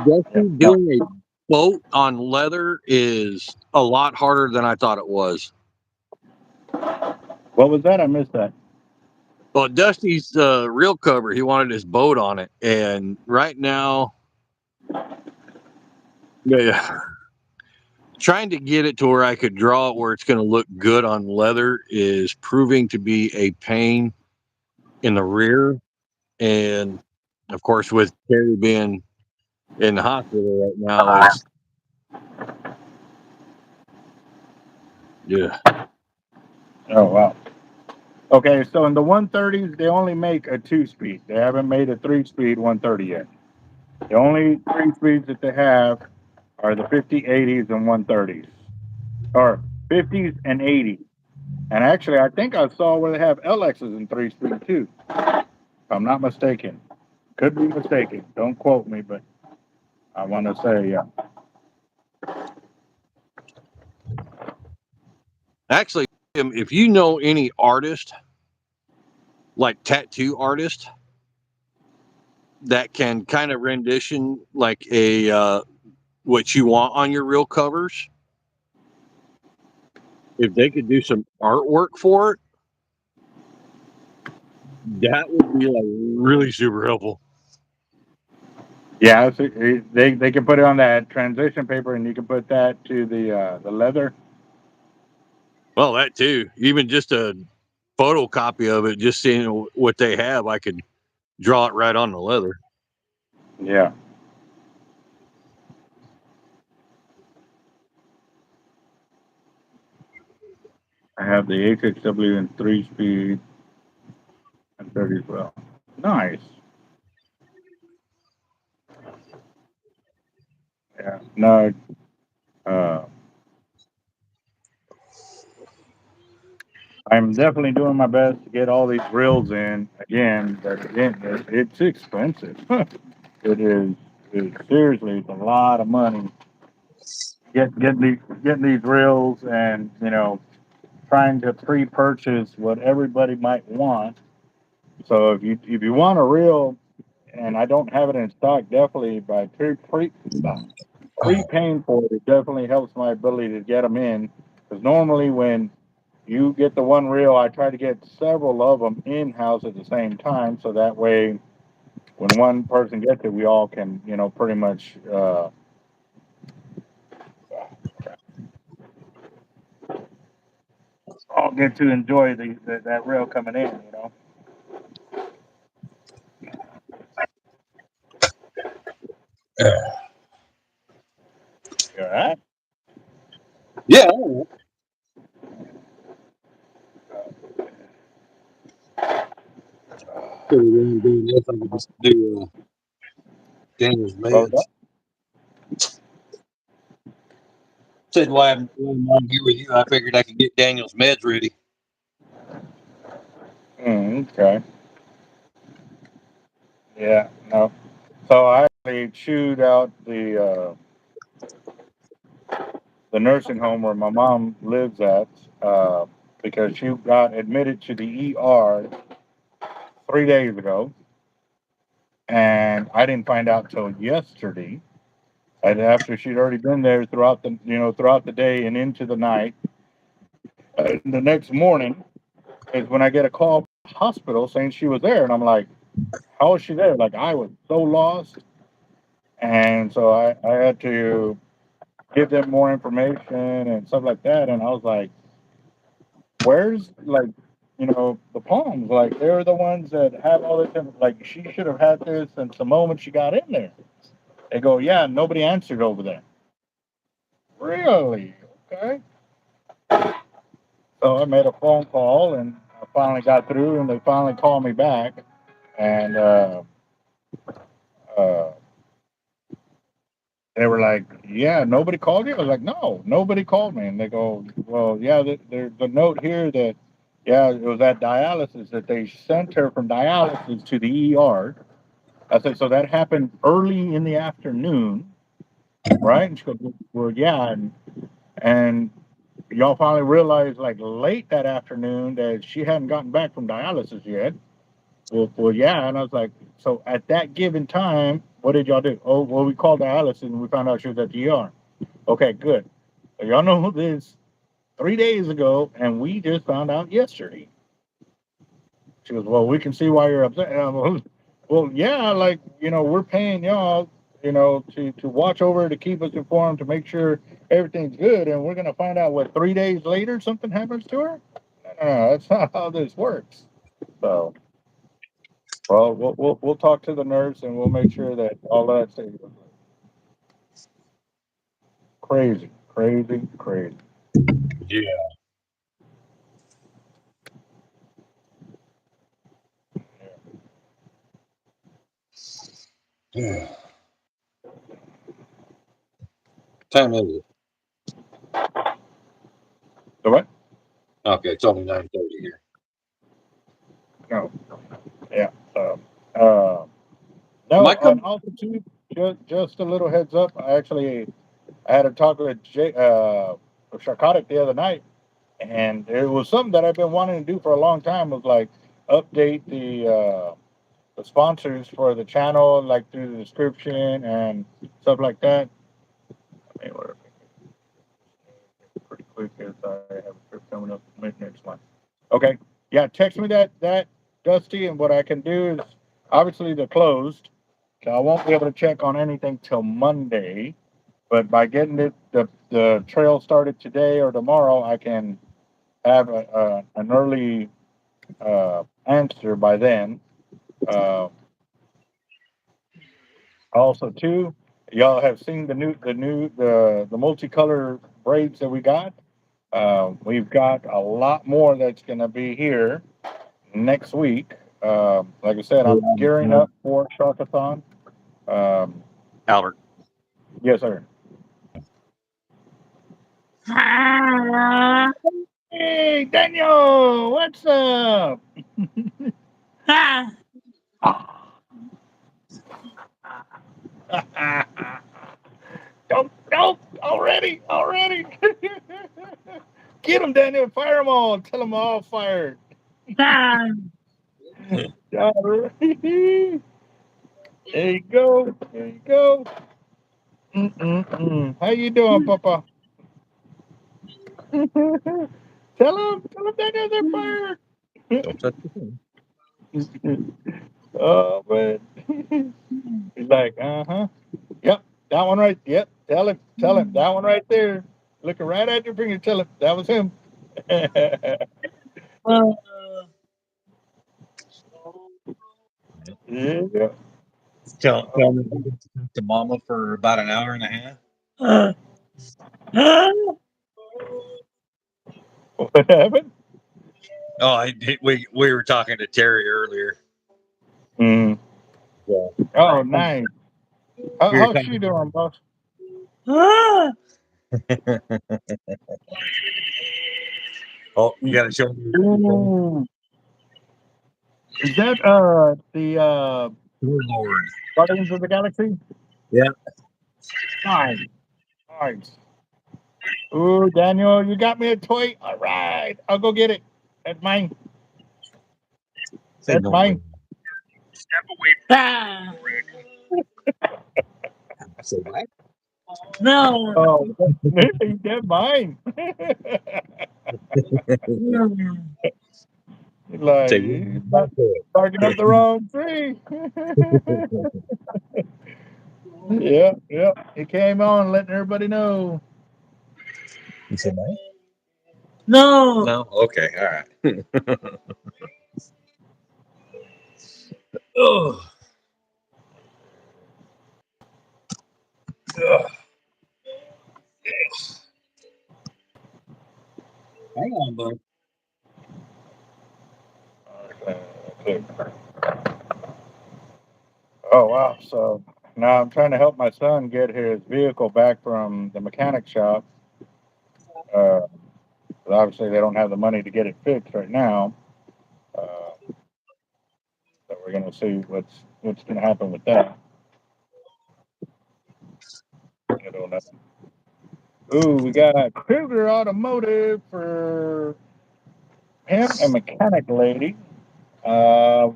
Jesse, doing a boat on leather is a lot harder than I thought it was. What was that? I missed that. Well, Dusty's real cover, he wanted his boat on it. And right now, yeah, trying to get it to where I could draw it where it's going to look good on leather is proving to be a pain in the rear. And of course, with Terry being in the hospital right now, it's, yeah. Oh, wow. Okay, so in the 130s, they only make a 2-speed. They haven't made a 3-speed 130 yet. The only 3 speeds that they have are the 50, 80s, and 130s, or 50s and 80s. And actually, I think I saw where they have LXs in 3-speed too. If I'm not mistaken. Could be mistaken. Don't quote me, but I want to say, yeah. Actually, if you know any artist, like tattoo artist, that can kind of rendition like a what you want on your real covers, if they could do some artwork for it, that would be like really super helpful. Yeah, they can put it on that transition paper, and you can put that to the leather. Well, that too. Even just a photocopy of it, just seeing what they have, I could draw it right on the leather. Yeah. I have the HXW in 3-speed and 30 as well. Nice. Yeah. No. Uh, I'm definitely doing my best to get all these reels in again, but again, it's expensive. It is. Seriously, it's a lot of money. Getting these reels, and trying to pre-purchase what everybody might want. So if you want a reel and I don't have it in stock, definitely by prepaying for it, it definitely helps my ability to get them in. Because normally when you get the one reel, I try to get several of them in house at the same time, so that way when one person gets it, we all can pretty much all get to enjoy that reel coming in. You all right? Yeah. So we're doing this, I could just do Daniel's Well done. meds. Said while I'm on here with you, I figured I could get Daniel's meds ready. Okay. Yeah. No. So I actually chewed out the nursing home where my mom lives at, because she got admitted to the ER 3 days ago, and I didn't find out till yesterday. And after she'd already been there throughout the day and into the night, the next morning is when I get a call from the hospital saying she was there, and I'm like, "How was she there?" Like, I was so lost, and so I had to give them more information and stuff like that, and I was like, where's, like, the palms? Like, they're the ones that have all this like, she should have had this since the moment she got in there. They go, yeah, nobody answered over there. Really? Okay. So I made a phone call, and I finally got through, and they finally called me back, and uh, they were like, yeah, nobody called you? I was like, no, nobody called me. And they go, well, yeah, there's a note here that, yeah, it was at dialysis that they sent her from dialysis to the ER. I said, so that happened early in the afternoon, right? And she goes, well, yeah. And y'all finally realized, like, late that afternoon that she hadn't gotten back from dialysis yet. Well, yeah. And I was like, so at that given time, what did y'all do? Oh, well, we called dialysis and we found out she was at the ER. Okay, good. So y'all know this 3 days ago, and we just found out yesterday. She goes, well, we can see why you're upset. And I'm like, well, yeah, like, we're paying y'all, to watch over, to keep us informed, to make sure everything's good. And we're going to find out, 3 days later something happens to her? No, that's not how this works. So, well, we'll talk to the nurse and we'll make sure that all that stays. Crazy, crazy, crazy. Yeah. Yeah. Time is it? So what? Okay, it's only 9:30 here. No. Yeah. No, Michael, on altitude, just a little heads up. I had a talk with Sharkotic the other night, and it was something that I've been wanting to do for a long time. Was like update the sponsors for the channel, like through the description and stuff like that. I mean, we're pretty quick as I have a trip coming up mid next month. Okay, yeah, text me that Dusty, and what I can do is obviously they're closed, so I won't be able to check on anything till Monday. But by getting the trail started today or tomorrow, I can have an early answer by then. Uh, Also, too, y'all have seen the multicolor braids that we got. We've got a lot more that's going to be here next week. Like I said, I'm gearing up for Sharkathon. Um, Albert. yes, sir. Hey, Daniel, what's up? Don't, already. Get him, Daniel. Fire them all. Tell them all fired. There you go. There you go. Mm-mm-mm. How you doing, Papa? Tell him that they're fired. Don't touch the phone. Oh man. He's like, uh-huh. Yep, that one right. Yep. Tell him. That one right there. Looking right at your finger, tell him that was him. Yeah. Tell me to mama for about an hour and a half. What happened? Oh, we were talking to Terry earlier. Mm. Yeah. Oh, nice. We were How's she doing, boss? Oh, you got to show me. Ooh. Is that the Lord. Guardians of the Galaxy? Yeah. Nice. Nice. Ooh, Daniel, you got me a toy? All right. I'll go get it. That's mine. Say That's no. mine. Step away. I said what? No. Oh, that's mine. Like, Say he's barking up the wrong tree. Yeah. He came on letting everybody know. You said no? No. No. Okay. All right. Oh. Hang on, bud. Okay. Oh, wow. So now I'm trying to help my son get his vehicle back from the mechanic shop. Uh, but obviously, they don't have the money to get it fixed right now. So we're going to see what's going to happen with that. I don't know. Ooh, we got Kruger Automotive for him and mechanic lady.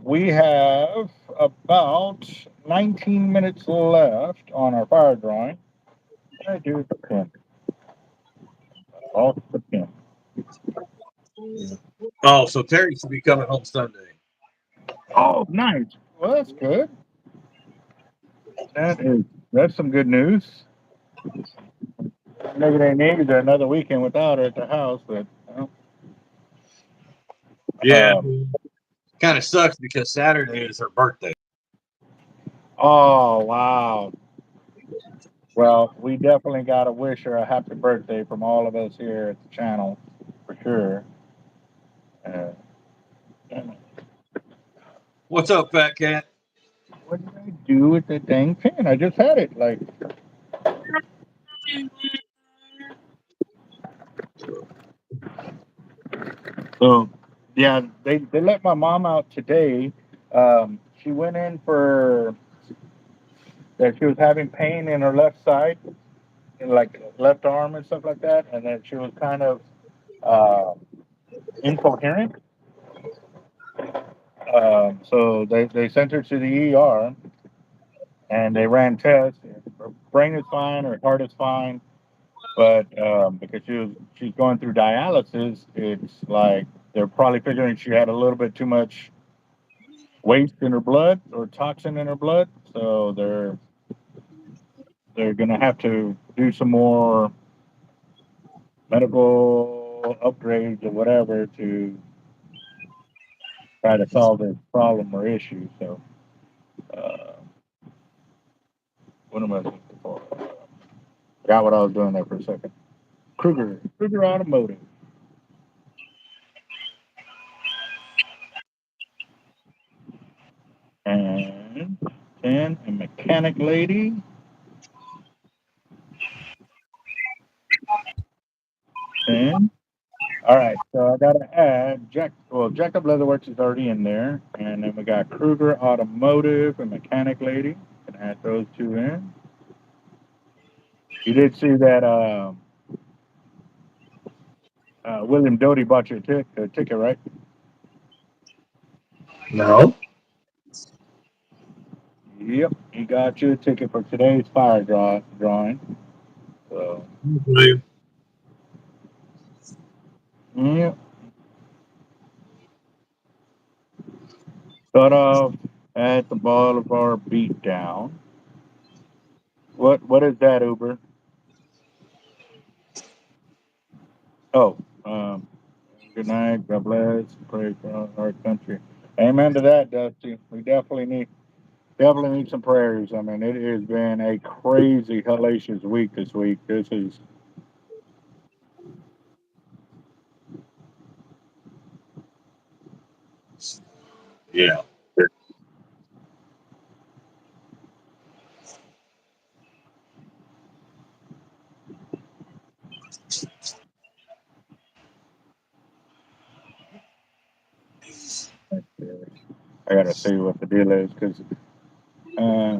We have about 19 minutes left on our fire drawing. What did I do with the pin? I lost the pin. Oh, so Terry should be coming home Sunday. Oh, nice. Well, that's good. That's some good news. Maybe they needed another weekend without her at the house, but Yeah, um, kind of sucks because Saturday is her birthday. oh wow. Well, we definitely got to wish her a happy birthday from all of us here at the channel, for sure. Uh, What's up, Fat Cat? what did I do with the dang pen? I just had it. Like, so yeah, they let my mom out today. She went in for that she was having pain in her left side, in like left arm and stuff like that, and then she was kind of uh, incoherent. So they sent her to the ER and they ran tests. Her brain is fine, her heart is fine, but because she's going through dialysis, it's like they're probably figuring she had a little bit too much waste in her blood or toxin in her blood. So they're gonna have to do some more medical upgrades or whatever to try to solve this problem or issue. So uh, what am I looking for? Forgot what I was doing there for a second. Kruger Automotive. And then a mechanic lady. And all right, so I gotta add Jack Up Leatherworks is already in there. And then we got Kruger Automotive and mechanic lady. Can add those two in. You did see that William Doty bought your ticket, right? No. Yep, he got you a ticket for today's drawing. So, yep. Cut off at the Boulevard Beatdown. What is that, Uber? Oh, good night. God bless. Pray for our country. Amen to that, Dusty. We definitely need some prayers. I mean, it has been a crazy, hellacious week this week. This is Yeah. I gotta see what the deal is because uh,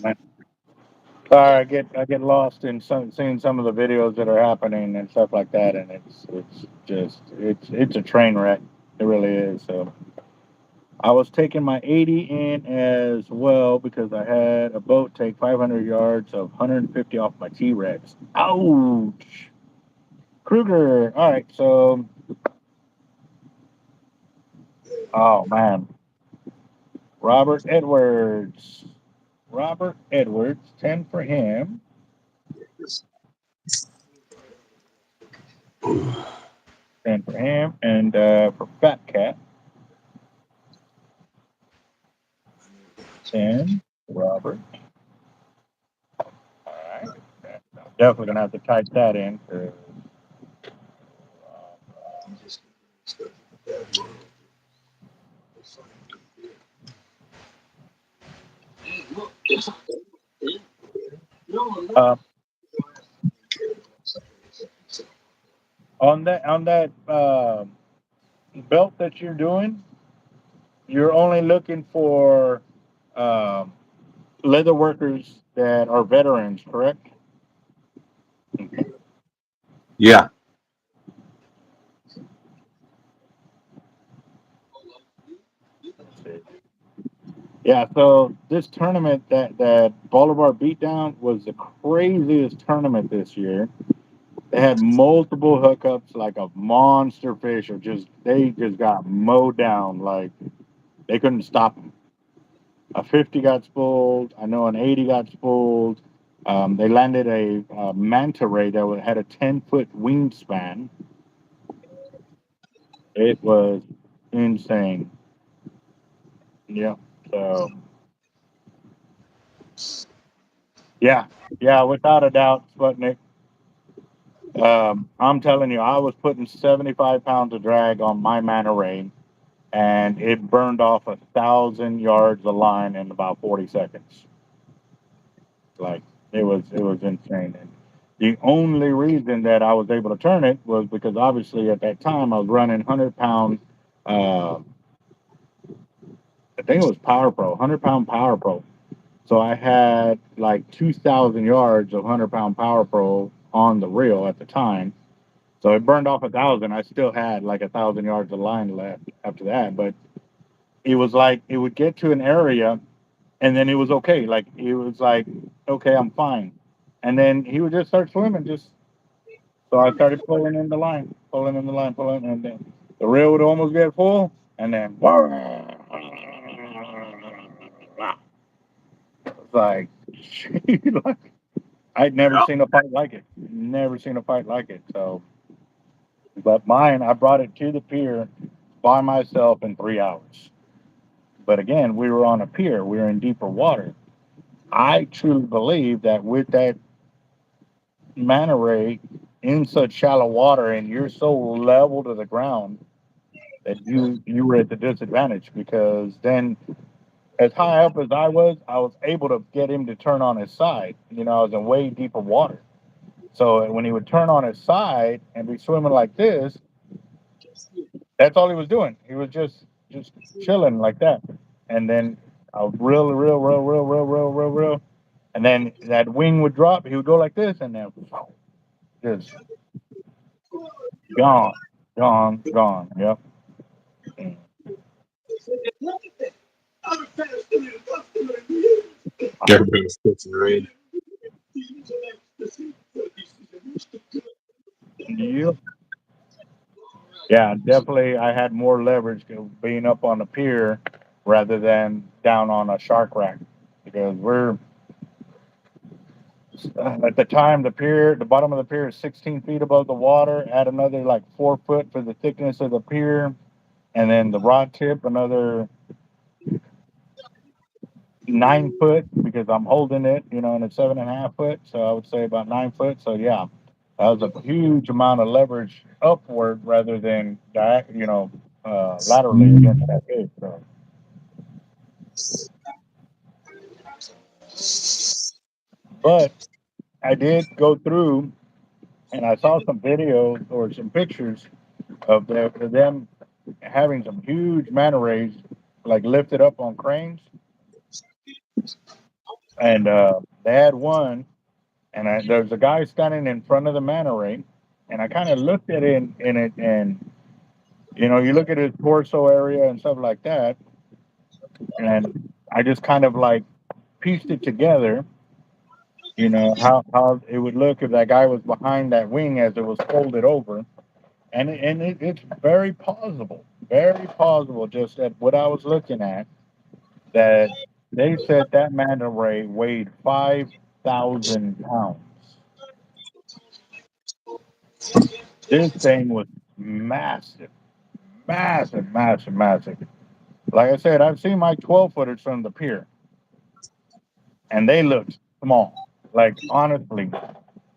man. Sorry, I get lost in seeing some of the videos that are happening and stuff like that, and it's just it's a train wreck. It really is. So I was taking my 80 in as well because I had a boat take 500 yards of 150 off my T-Rex. Ouch! Kruger. All right, so oh man, Robert Edwards. Robert Edwards, 10 for him. 10 for him, and for Fat Cat, 10. Robert. All right. I'm definitely gonna have to type that in. Uh, on that belt that you're doing, you're only looking for leather workers that are veterans, correct? Yeah. Yeah, so this tournament that Bolivar beat down was the craziest tournament this year. They had multiple hookups, like a monster fish, or just they just got mowed down. Like they couldn't stop them. A 50 got spooled. I know an 80 got spooled. They landed a manta ray that had a 10-foot wingspan. It was insane. Yeah. So yeah, yeah, without a doubt, Sputnik. I'm telling you, I was putting 75 pounds of drag on my manta ray, and it burned off 1,000 yards of line in about 40 seconds. Like it was insane. And the only reason that I was able to turn it was because obviously at that time I was running 100 pound. I think it was Power Pro, 100 pound Power Pro. So I had like 2,000 yards of 100 pound Power Pro on the reel at the time. So it burned off 1,000. I still had like 1,000 yards of line left after that, but it was like it would get to an area and then it was okay. Like it was like, okay, I'm fine. And then he would just start swimming. Just so I started pulling in the line, pulling in the line, pulling, and then the reel would almost get full, and then it's like, I'd never seen a fight like it. Never seen a fight like it. So, but mine, I brought it to the pier by myself in 3 hours. But again, we were on a pier. We were in deeper water. I truly believe that with that manta ray in such shallow water and you're so level to the ground that you were at the disadvantage because then as high up as I was able to get him to turn on his side. You know, I was in way deeper water. So when he would turn on his side and be swimming like this, that's all he was doing. He was just chilling like that. And then I would reel, and then that wing would drop. He would go like this, and then just gone, gone, gone. Yep. Everybody was catching red. Yep. Yeah, definitely. I had more leverage being up on the pier rather than down on a shark rack because we're at the time the pier, the bottom of the pier is 16 feet above the water. Add another like 4 foot for the thickness of the pier, and then the rod tip another 9 foot because I'm holding it, you know, and it's 7.5 foot. So I would say about 9 foot. So yeah, that was a huge amount of leverage upward rather than laterally against that fish. So, but I did go through and I saw some videos or some pictures of them having some huge manta rays like lifted up on cranes, and they had one, and there's a guy standing in front of the manta ray, and I kind of looked at it in it, and you know, you look at his torso area and stuff like that, and I just kind of like pieced it together. You know how it would look if that guy was behind that wing as it was folded over, it's very plausible. Just at what I was looking at, that they said that manta ray weighed 5,000 pounds. This thing was massive, massive, massive, massive. Like I said, I've seen my 12 footers from the pier, and they looked small. Like honestly,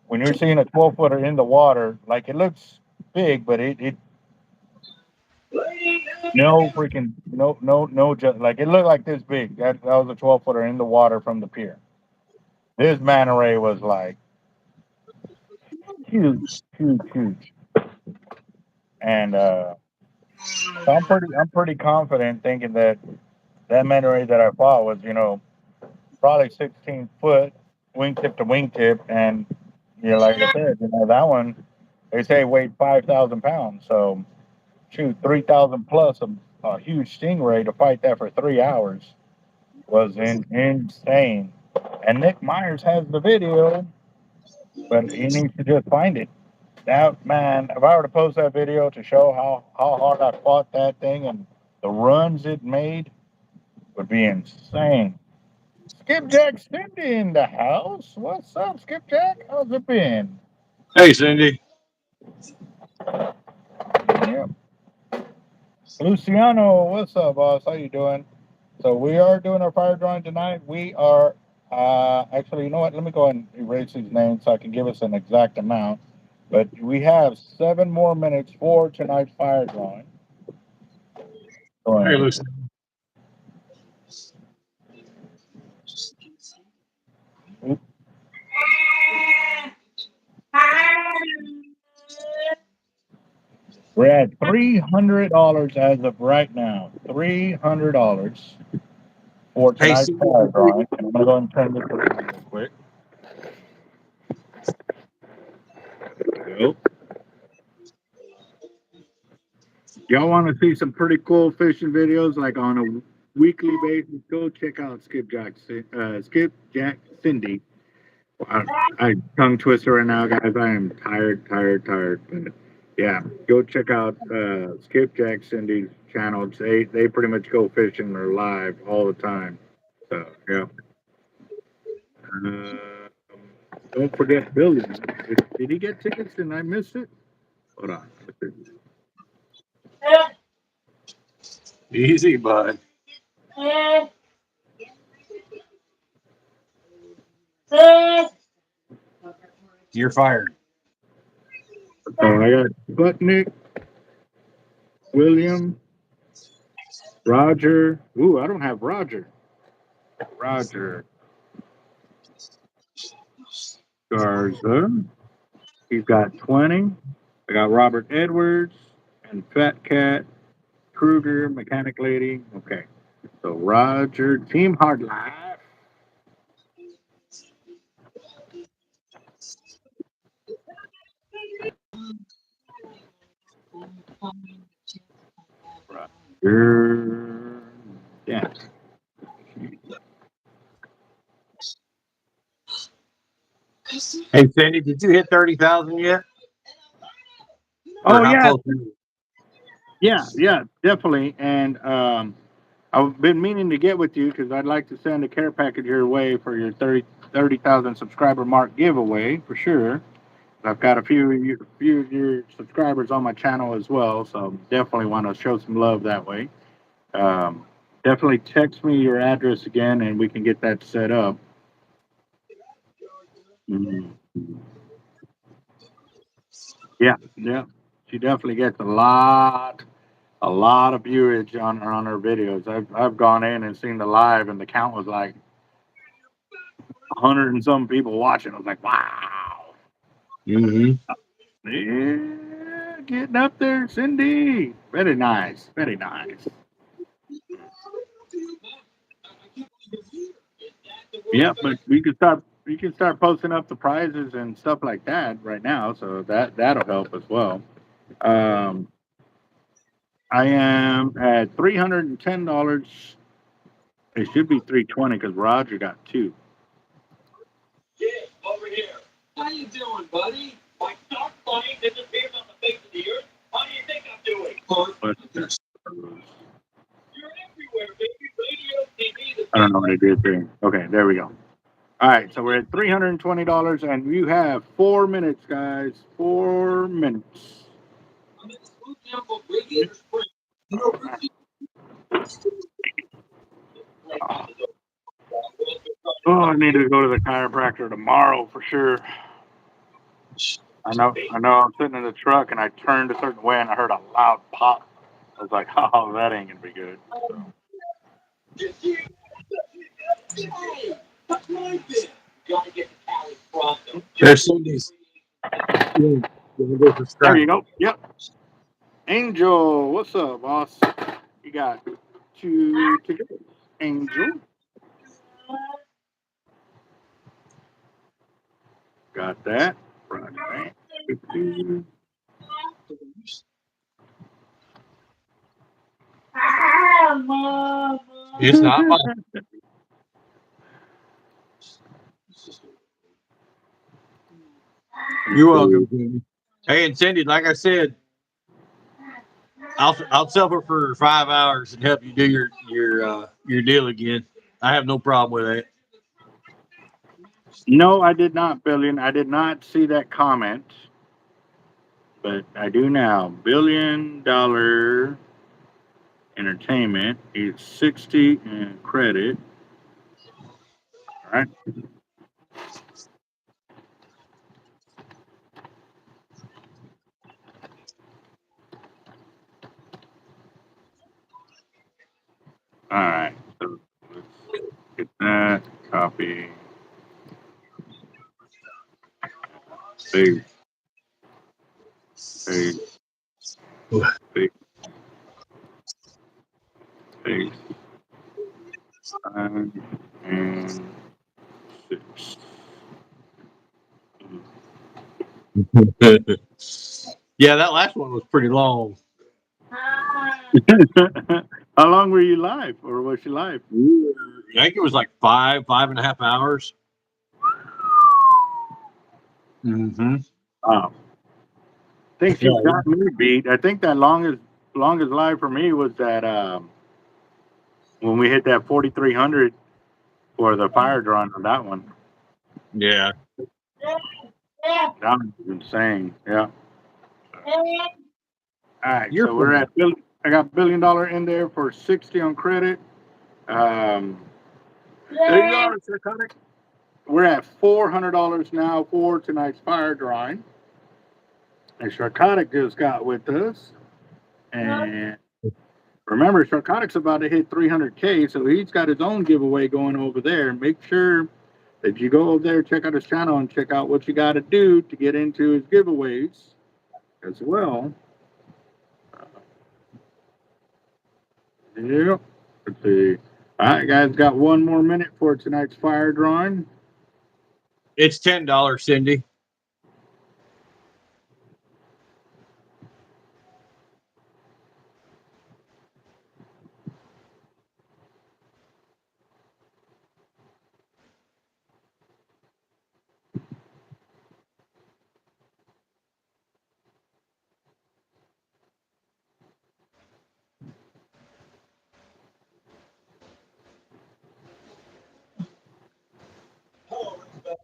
when you're seeing a 12 footer in the water, like it looks big, but it no freaking no just like it looked like this big. That was a 12 footer in the water from the pier. This manta ray was like huge, huge, huge, and so I'm pretty confident thinking that that manta that I fought was, probably 16 foot wingtip to wingtip, and like I said, that one they say weighed 5,000 pounds. So shoot, 3,000 plus a huge stingray to fight that for 3 hours was insane. And Nick Myers has the video, but he needs to just find it. Now, man, if I were to post that video to show how hard I fought that thing and the runs it made, would be insane. Skipjack Cindy in the house. What's up, Skipjack? How's it been? Hey, Cindy. Yep. Luciano, what's up, boss? How you doing? So we are doing our fire drawing tonight. We are actually, you know what? Let me go and erase these names so I can give us an exact amount. But we have 7 more minutes for tonight's fire drawing. Hey, Lucy. We're at $300 as of right now. $300 for Hey, tonight's fire drawing. And I'm gonna go and turn this around real quick. There we go. Y'all want to see some pretty cool fishing videos like on a weekly basis? Go check out Skipjack Cindy. I tongue twister right now, guys. I am tired. But yeah, go check out Skipjack Cindy's channel. They pretty much go fishing. They're live all the time. So yeah. Don't forget Billy. Did he get tickets and I missed it? Hold on. Easy, bud. You're fired. So I got Sputnik, William, Roger. Ooh, I don't have Roger. Roger Garza. He's got 20. I got Robert Edwards and Fat Cat, Kruger, Mechanic Lady. Okay. So Roger, Team Hard Life. Roger. Yeah. Hey, Cindy, did you hit 30,000 yet? Oh, Or how yeah. close are you? Yeah, definitely. And I've been meaning to get with you because I'd like to send a care package your way for your 30,000 subscriber mark giveaway for sure. I've got a few of your subscribers on my channel as well, so definitely want to show some love that way. Definitely text me your address again, and we can get that set up. Mhm. Yeah. She definitely gets a lot of viewage on her videos. I've gone in and seen the live, and the count was like 100 and some people watching. I was like, wow. Mm-hmm. Yeah, getting up there, Cindy. Very nice. Yeah, but we can start posting up the prizes and stuff like that right now, so that'll help as well. Um, I am at $310. It should be 320 because Roger got 2. Yeah, over here. How you doing, buddy? My dark bunny disappeared on the face of the earth. How do you think I'm doing? But You're everywhere, baby. Radio, TV, the I don't know what it is there. Okay, there we go. All right, so we're at $320, and you have 4 minutes, guys. 4 minutes. I'm in the Smooth Temple Radiator Spring. You know, Christi. Oh, I need to go to the chiropractor tomorrow for sure. I know. I'm sitting in the truck and I turned a certain way and I heard a loud pop. I was like, oh, that ain't gonna be good. Hey, that's my bit. Gotta get to Cali pronto. There's Cindy's. There you go. Yep. Angel, what's up, boss? You got 2 tickets. Angel. Got that. Right. It's not my. You're welcome. Hey, and Cindy, like I said, I'll suffer for 5 hours and help you do your deal again. I have no problem with that. No, I did not, Billion. I did not see that comment, but I do now. $1 billion entertainment is 60 in credit. All right. All right. So let's get that. Copy. Paste. Paste. Paste. Paste. 5 and 6. Yeah, that last one was pretty long. How long were you live, or was she live? I think it was like 5.5 hours. Mm-hmm. I think she Yeah. got me beat. I think that longest live for me was that when we hit that 4,300 for the fire drawing on that one. Yeah. That was insane. Yeah. All right. You're So we're fine. at I got $1 billion in there for 60 on credit. There you are, Sharkotic. We're at $400 now for tonight's fire drawing. And Sharkotic just got with us. And remember, Sharkotic's about to hit 300K, so he's got his own giveaway going over there. Make sure that you go over there, check out his channel, and check out what you got to do to get into his giveaways as well. Yep. Let's see. All right, guys, got 1 more minute for tonight's fire drawing. It's $10, Cindy.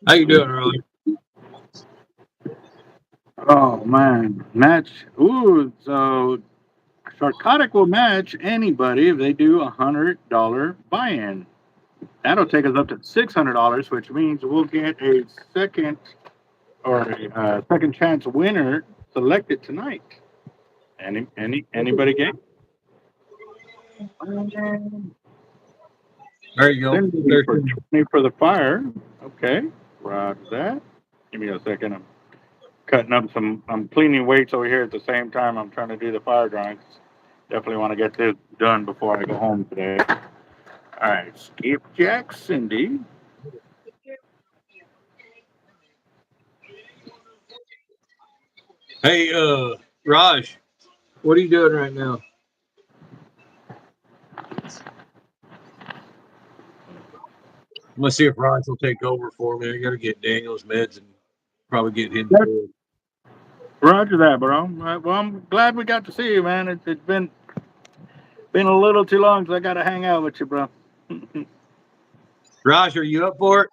How you doing, Ron? Oh man, match. Ooh, so Sharkotic will match anybody if they do $100 buy-in. That'll take us up to $600, which means we'll get a second second chance winner selected tonight. Anybody get? There you go. Cindy There's for 20 for the fire. Okay, roger that. Give me a second. I'm cutting up some. I'm cleaning weights over here at the same time. I'm trying to do the fire drawings. Definitely want to get this done before I go home today. All right, skipjack Cindy. Hey, Raj, what are you doing right now? I'm gonna see if Raj will take over for me. I gotta get Daniel's meds and probably get him. Roger that, bro. Well, I'm glad we got to see you, man. It's been a little too long, so I got to hang out with you, bro. Raj, are you up for it?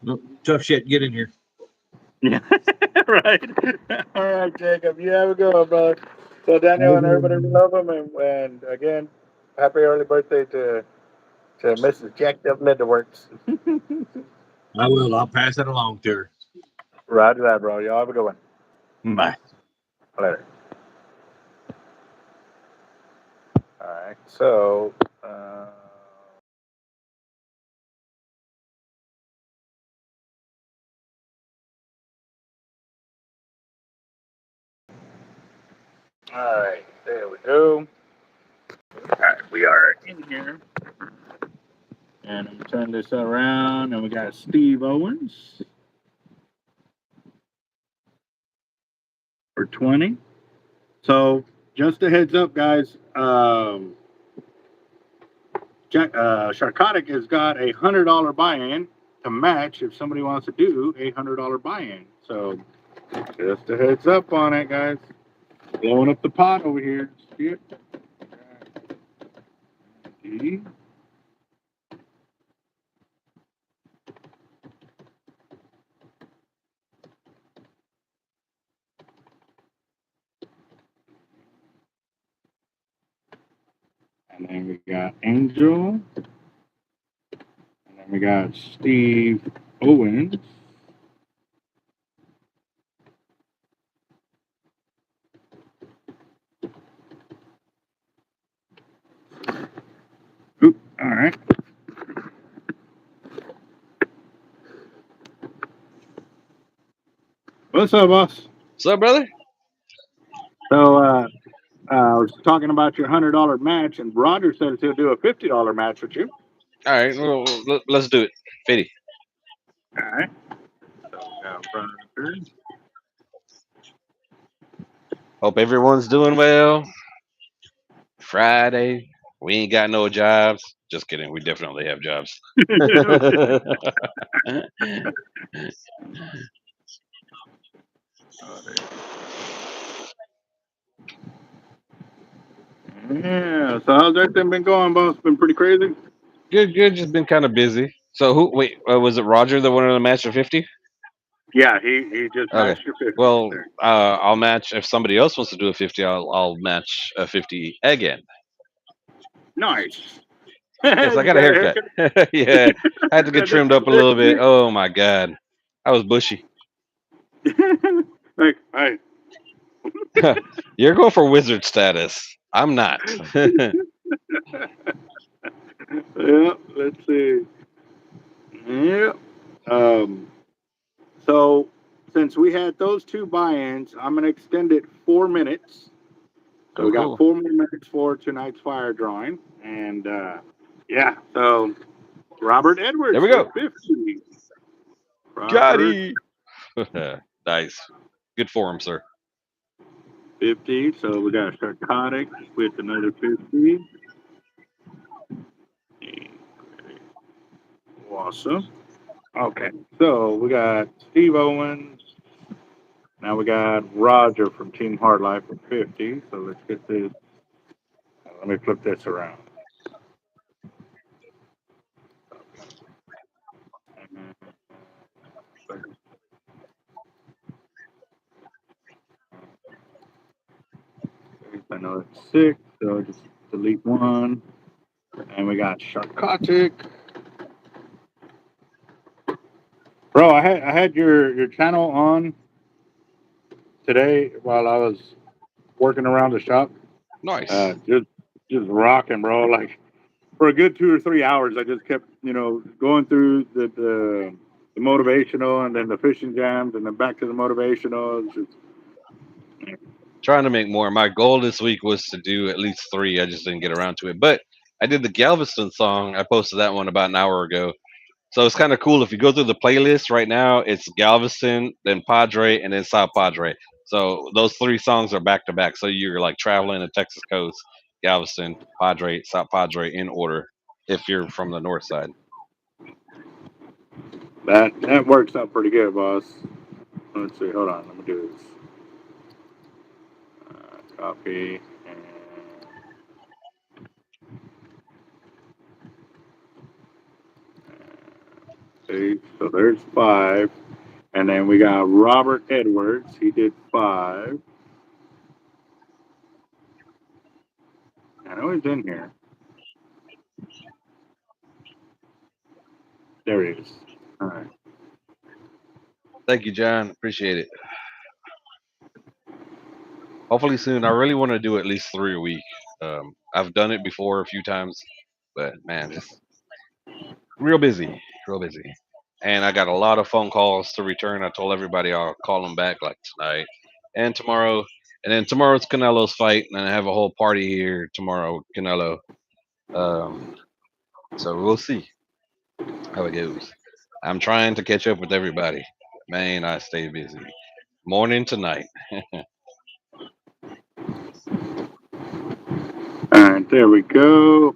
No, tough shit. Get in here. Yeah, right. All right, Jacob. You have a good one, brother. So Daniel and everybody, we love him, and again, happy early birthday to Mrs. Jacked Up Leatherworks. I will. I'll pass it along to her. Roger that, bro. Y'all have a good one. Bye. Later. All right. So. All right. There we go. All right. We are in here. And I'm gonna turn this around, and we got Steve Owens for 20. So just a heads up, guys. Sharkotic has got a $100 buy-in to match if somebody wants to do a $100 buy-in. So just a heads up on it, guys. Blowing up the pot over here. See it? See? And then we got Angel. And then we got Steve Owens. Oop, all right. What's up, boss? What's up, brother? So, I was talking about your $100 match, and Roger said he'll do a $50 match with you. All right, well, let's do it. 50. All right. So, Roger. Hope everyone's doing well. Friday. We ain't got no jobs. Just kidding. We definitely have jobs. Yeah. So, how's everything been going, boss? Been pretty crazy? Good, good. Just been kind of busy. So who? Wait, was it Roger that wanted to match for 50? Yeah, he just Okay. matched your 50. Well, there. I'll match if somebody else wants to do a 50. I'll match a 50 again. Nice. Yes, I You got a got haircut. Yeah, I had to get trimmed up a little bit. Oh my god, I was bushy. Hey. You're going for wizard status. I'm not. Yeah, let's see. Yeah. So since we had those two buy-ins, I'm gonna extend it 4 minutes. So we got Cool. 4 more minutes for tonight's fire drawing. And yeah, so Robert Edwards There we for go. 50. Got Robert, it. Nice. Good form, sir. 50. So we got Sharkotic with another 50. Awesome. Okay, so we got Steve Owens. Now we got Roger from Team Hard Life for 50. So let's get this. Let me flip this around. I know it's 6, so just delete 1. And we got Sharkotic. Bro, I had your channel on today while I was working around the shop. Nice. Just rocking, bro. Like for a good 2 or 3 hours, I just kept going through the motivational and then the fishing jams and then back to the motivational. It's just, Trying to make more. My goal this week was to do at least 3. I just didn't get around to it. But I did the Galveston song. I posted that one about an hour ago. So it's kind of cool. If you go through the playlist right now, it's Galveston, then Padre, and then South Padre. So those 3 songs are back to back. So you're like traveling the Texas coast, Galveston, Padre, South Padre in order if you're from the north side. that works out pretty good, boss. Let's see. Hold on. Let me do this. Copy. And paste. So there's 5. And then we got Robert Edwards. He did 5. I know he's in here. There he is. All right. Thank you, John. Appreciate it. Hopefully soon. I really want to do at least 3 a week. I've done it before a few times, but man, just real busy, real busy. And I got a lot of phone calls to return. I told everybody I'll call them back like tonight and tomorrow. And then tomorrow's Canelo's fight, and I have a whole party here tomorrow, Canelo. So we'll see how it goes. I'm trying to catch up with everybody. Man, I stay busy morning to night. All right, there we go.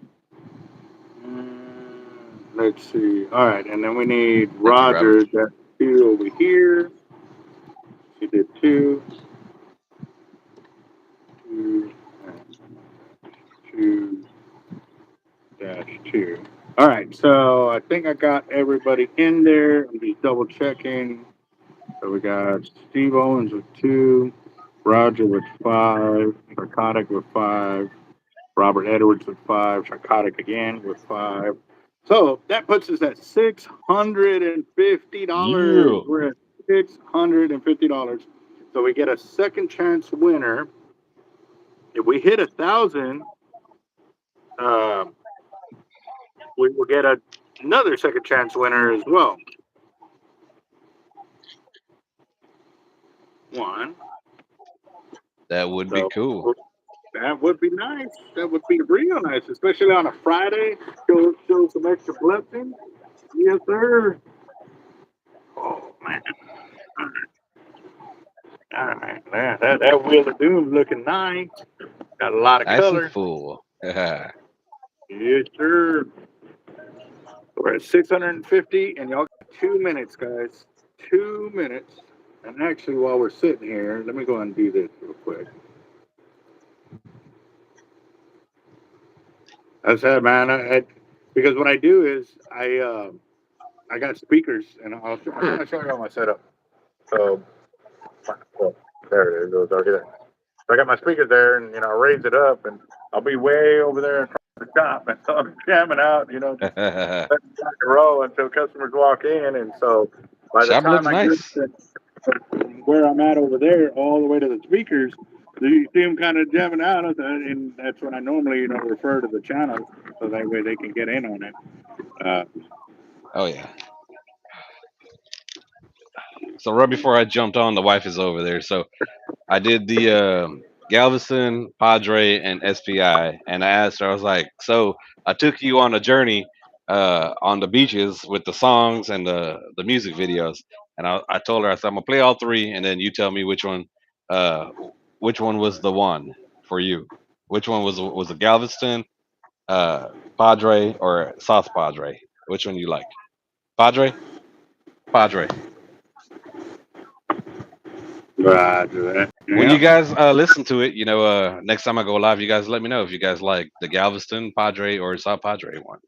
Let's see. All right, and then we need Thank you, Robert. Roger. That's two over here. She did two, two, two, dash two. All right, so I think I got everybody in there. I'm just double checking. So we got Steve Owens with two, Roger with five, Sharkotic with five, Robert Edwards with five, Sharkotic again with five. So that puts us at $650. Yeah. We're at $650. So we get a second chance winner. If we hit 1,000, we will get another second chance winner as well. One. That would be cool. That would be nice. That would be real nice, especially on a Friday. Show some extra blessings. Yes, sir. Oh man. All right. That Wheel of Doom looking nice. Got a lot of Nice color. and full. Yes, sir. We're at 650, and y'all got 2 minutes, guys. 2 minutes. And actually, while we're sitting here, let me go and do this real quick. I said, man, because what I do is I got speakers, and I'm gonna show you all my setup. So, well, there it is. It was already there. So I got my speakers there, and I raise it up, and I'll be way over there across the shop, and so I'm jamming out, rock and roll until customers walk in, and so by the Shop time looks I nice. get to where I'm at over there, all the way to the speakers, you see them kind of jamming out, and that's when I normally refer to the channel, so that way they can get in on it. Oh yeah. So right before I jumped on, the wife is over there. So I did the Galveston, Padre, and S.P.I. And I asked her, I was like, so I took you on a journey on the beaches with the songs and the music videos. And I told her, I said, I'm gonna play all three, and then you tell me uh, which one was the one for you. Which one was the Galveston, uh, Padre, or South Padre? Which one you like? Padre, Padre. Roger that. When Yeah. you guys listen to it, next time I go live, you guys let me know if you guys like the Galveston Padre or South Padre one.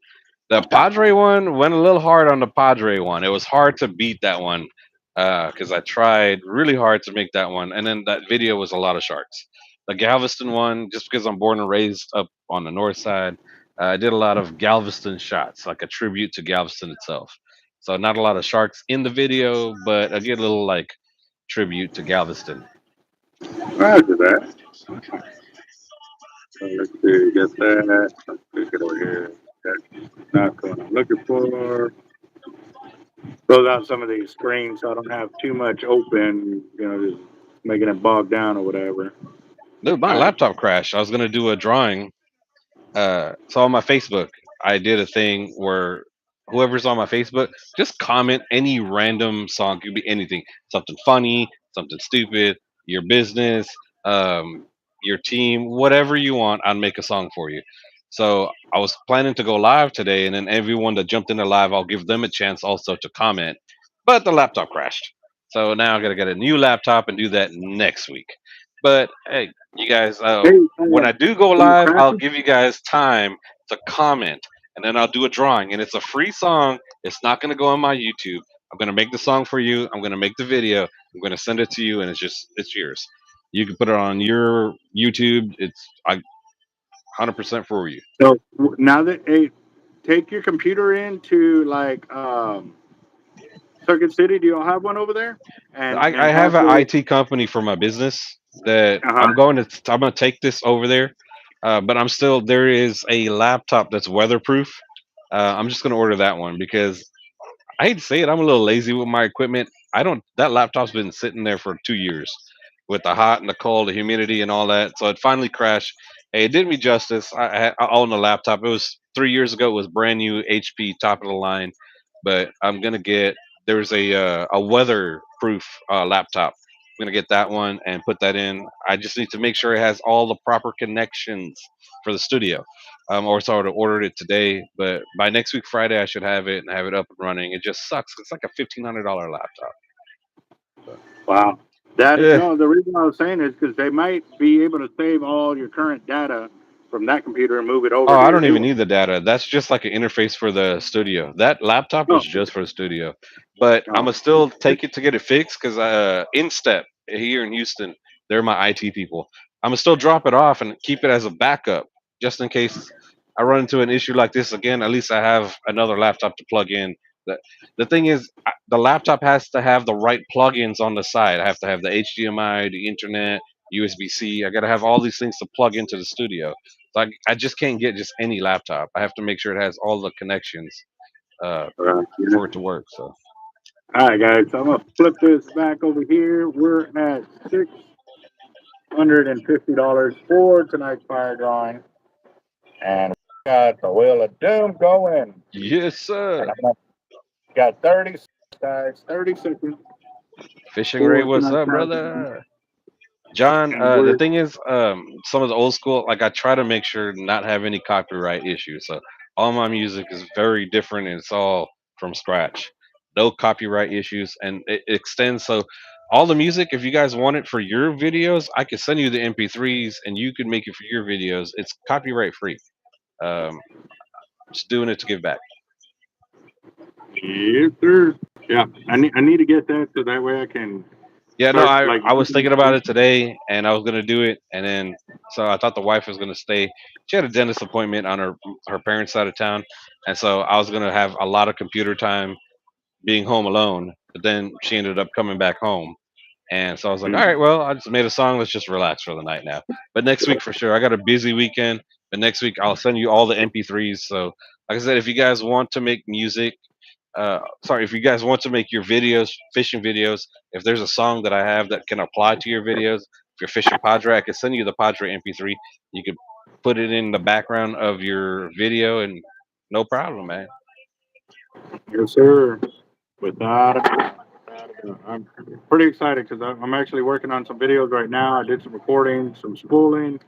The Padre one went a little hard on the Padre one. It was hard to beat that one because I tried really hard to make that one, and then that video was a lot of sharks. The Galveston one, just because I'm born and raised up on the north side, I did a lot of Galveston shots, like a tribute to Galveston itself. So not a lot of sharks in the video, but I did a little like tribute to Galveston. Roger that. So let's see, get that. Let's get over here. That's not what I'm looking for. Close out some of these screens so I don't have too much open, just making it bogged down or whatever. Dude, my All right. laptop crashed. I was gonna do a drawing. So on my Facebook, I did a thing where whoever's on my Facebook, just comment any random song. Could be anything, something funny, something stupid, your business, your team, whatever you want. I'll make a song for you. So I was planning to go live today, and then everyone that jumped into live, I'll give them a chance also to comment. But the laptop crashed, so now I gotta get a new laptop and do that next week. But hey, you guys, Hey, when I do go when it live, I'll crashes, give you guys time to comment, and then I'll do a drawing. And it's a free song. It's not going to go on my YouTube. I'm going to make the song for you. I'm going to make the video. I'm going to send it to you, and it's yours. You can put it on your YouTube. It's 100% for you. so now that, hey, take your computer into like Circuit City. Do you all have one over there? And I have have an the IT company for my business that uh-huh. I'm going to take this over there. But there is a laptop that's weatherproof. I'm just going to order that one because I hate to say it, I'm a little lazy with my equipment. I don't. That laptop's been sitting there for 2 years, with the hot and the cold, the humidity, and all that. So it finally crashed, Hey, it did me justice. I own a laptop. It was 3 years ago. It was brand new HP, top of the line. But I'm gonna get there's a weatherproof laptop. I'm gonna get that one and put that in. I just need to make sure it has all the proper connections for the studio. Or so I would have ordered it today, but by next week Friday I should have it and have it up and running. It just sucks. It's like a $1,500 laptop. So, Wow. That yeah. no, the reason I was saying is because they might be able to save all your current data from that computer and move it over Oh, to I your don't new even one. need the data. That's just like an interface for the studio. That laptop Oh, was just for the studio. But I'm no. gonna still take it to get it fixed because InStep here in Houston, they're my IT people. I'm gonna still drop it off and keep it as a backup just in case I run into an issue like this again. At least I have another laptop to plug in. The thing is, the laptop has to have the right plugins on the side. I have to have the HDMI, the internet, USB-C. I got to have all these things to plug into the studio. Like I just can't get just any laptop. I have to make sure it has all the connections uh, Yeah. for it to work. So All right, guys. So I'm gonna flip this back over here. We're at $650 for tonight's fire drawing, and we got the wheel of doom going. yes, And sir. I'm gonna got 30 guys, 30 seconds Fishing Ray, for what's tonight's up, fire drawing, brother? John, and the we're thing is, some of the old school, like I try to make sure not have any copyright issues. So all my music is very different, and it's all from scratch. No copyright issues, and it extends. So all the music, if you guys want it for your videos, I could send you the MP3s, and you can make it for your videos. It's copyright free. Um, just doing it to give back. yes, sir. Yeah, I need to get that so that way I can Yeah, no, start I like. I was thinking about it today, and I was gonna do it, and then so I thought the wife was gonna stay. She had a dentist appointment on her parents' side of town, and so I was gonna have a lot of computer time being home alone. But then she ended up coming back home, and so I was like, all right, well, I just made a song. Let's just relax for the night now. But next week for sure, I got a busy weekend. But next week I'll send you all the MP3s. So like I said, if you guys want to make music sorry, if you guys want to make your videos, fishing videos, if there's a song that I have that can apply to your videos, if you're fishing Padre, I can send you the Padre MP3. You could put it in the background of your video, and no problem, man. Yes, sir. Without a doubt. Without a doubt. I'm pretty excited because I'm actually working on some videos right now. I did some recording, some spooling,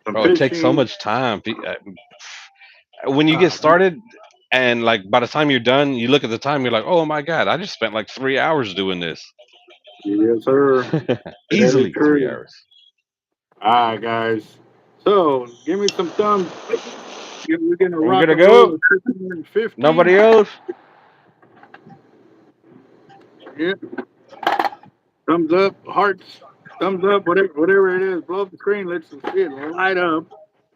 some Bro, it takes so fishing. much time. When you get Uh, started, and like by the time you're done, you look at the time, you're like, oh my god, I just spent like 3 hours doing this. yes, sir. That is Easily three true. hours. All right, guys. So give me some thumbs. We're gonna Are we rock gonna and roll go? with 650. Nobody else? Yeah. Thumbs up, hearts, thumbs up, whatever it is. Blow up the screen. Let's see it light up.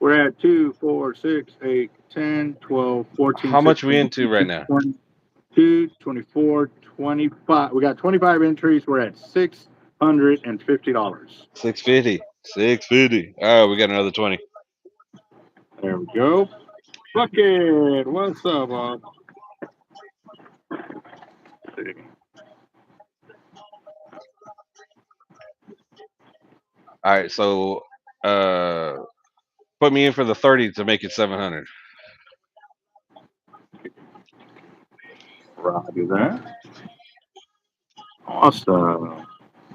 We're at 2, 4, 6, 8, 10, 12, 14, How much we 16, into right now? 22, 24, 25. We got 25 entries. We're at $650. 650. 650. All right, we got another 20. There we go. Bucket, what's up, Bob? All right, so uh put me in for the 30 to make it 700. Roger that. Awesome.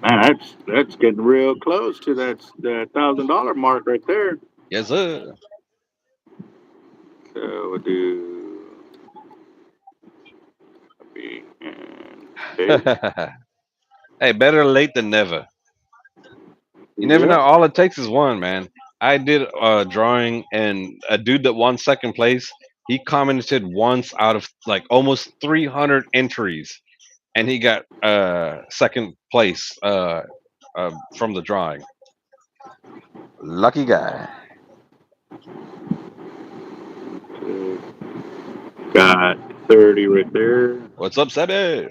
Man, that's getting real close to that $1,000 mark right there. Yes, sir. So we'll do copy and paste. Hey, better late than never. You never know. Yep. All it takes is one, man. I did a drawing, and a dude that won second place, he commented once out of like almost 300 entries, and he got second place from the drawing. Lucky guy. Got 30 right there. What's up, Sebby?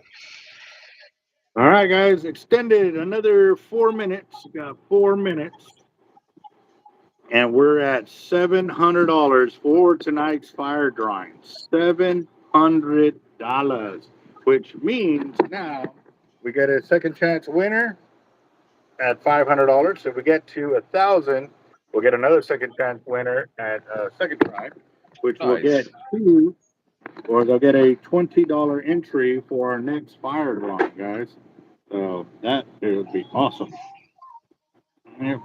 All right, guys. Extended another 4 minutes. Got 4 minutes. And we're at $700 for tonight's fire drawing. $700, which means now we get a second chance winner at $500. If we get to 1,000, will get another second chance winner at second try, which will Nice. get two, or they'll get a $20 entry for our next fire drawing, guys. So that would be awesome. Yeah.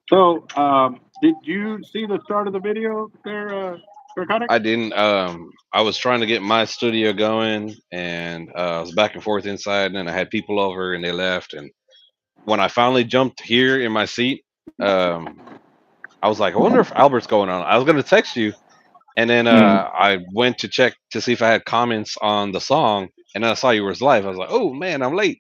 So, did you see the start of the video there, Sharkotic? I didn't. I was trying to get my studio going, and I was back and forth inside, and then I had people over, and they left. And when I finally jumped here in my seat, I was like, I wonder if Albert's going on. I was going to text you, and then I went to check to see if I had comments on the song, and then I saw you was live. I was like, oh man, I'm late.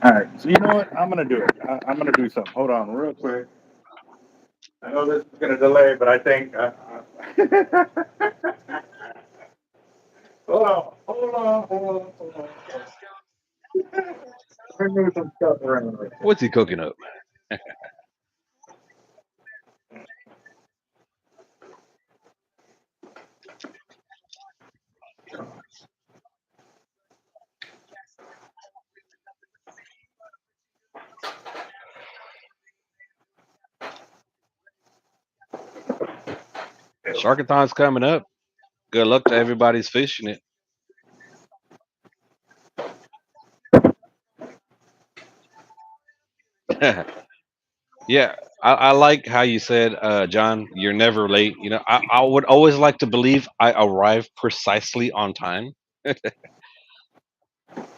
All right. So you know what? I'm gonna do it. I'm gonna do something. Hold on, real quick. I know this is gonna delay, but I think. Hold on. Hold on. Hold on. Hold on. Let me move some stuff around. What's he cooking up? Sharkathon's coming up. Good luck to everybody's fishing it. Yeah, I like how you said, John, you're never late. You know, I would always like to believe I arrive precisely on time.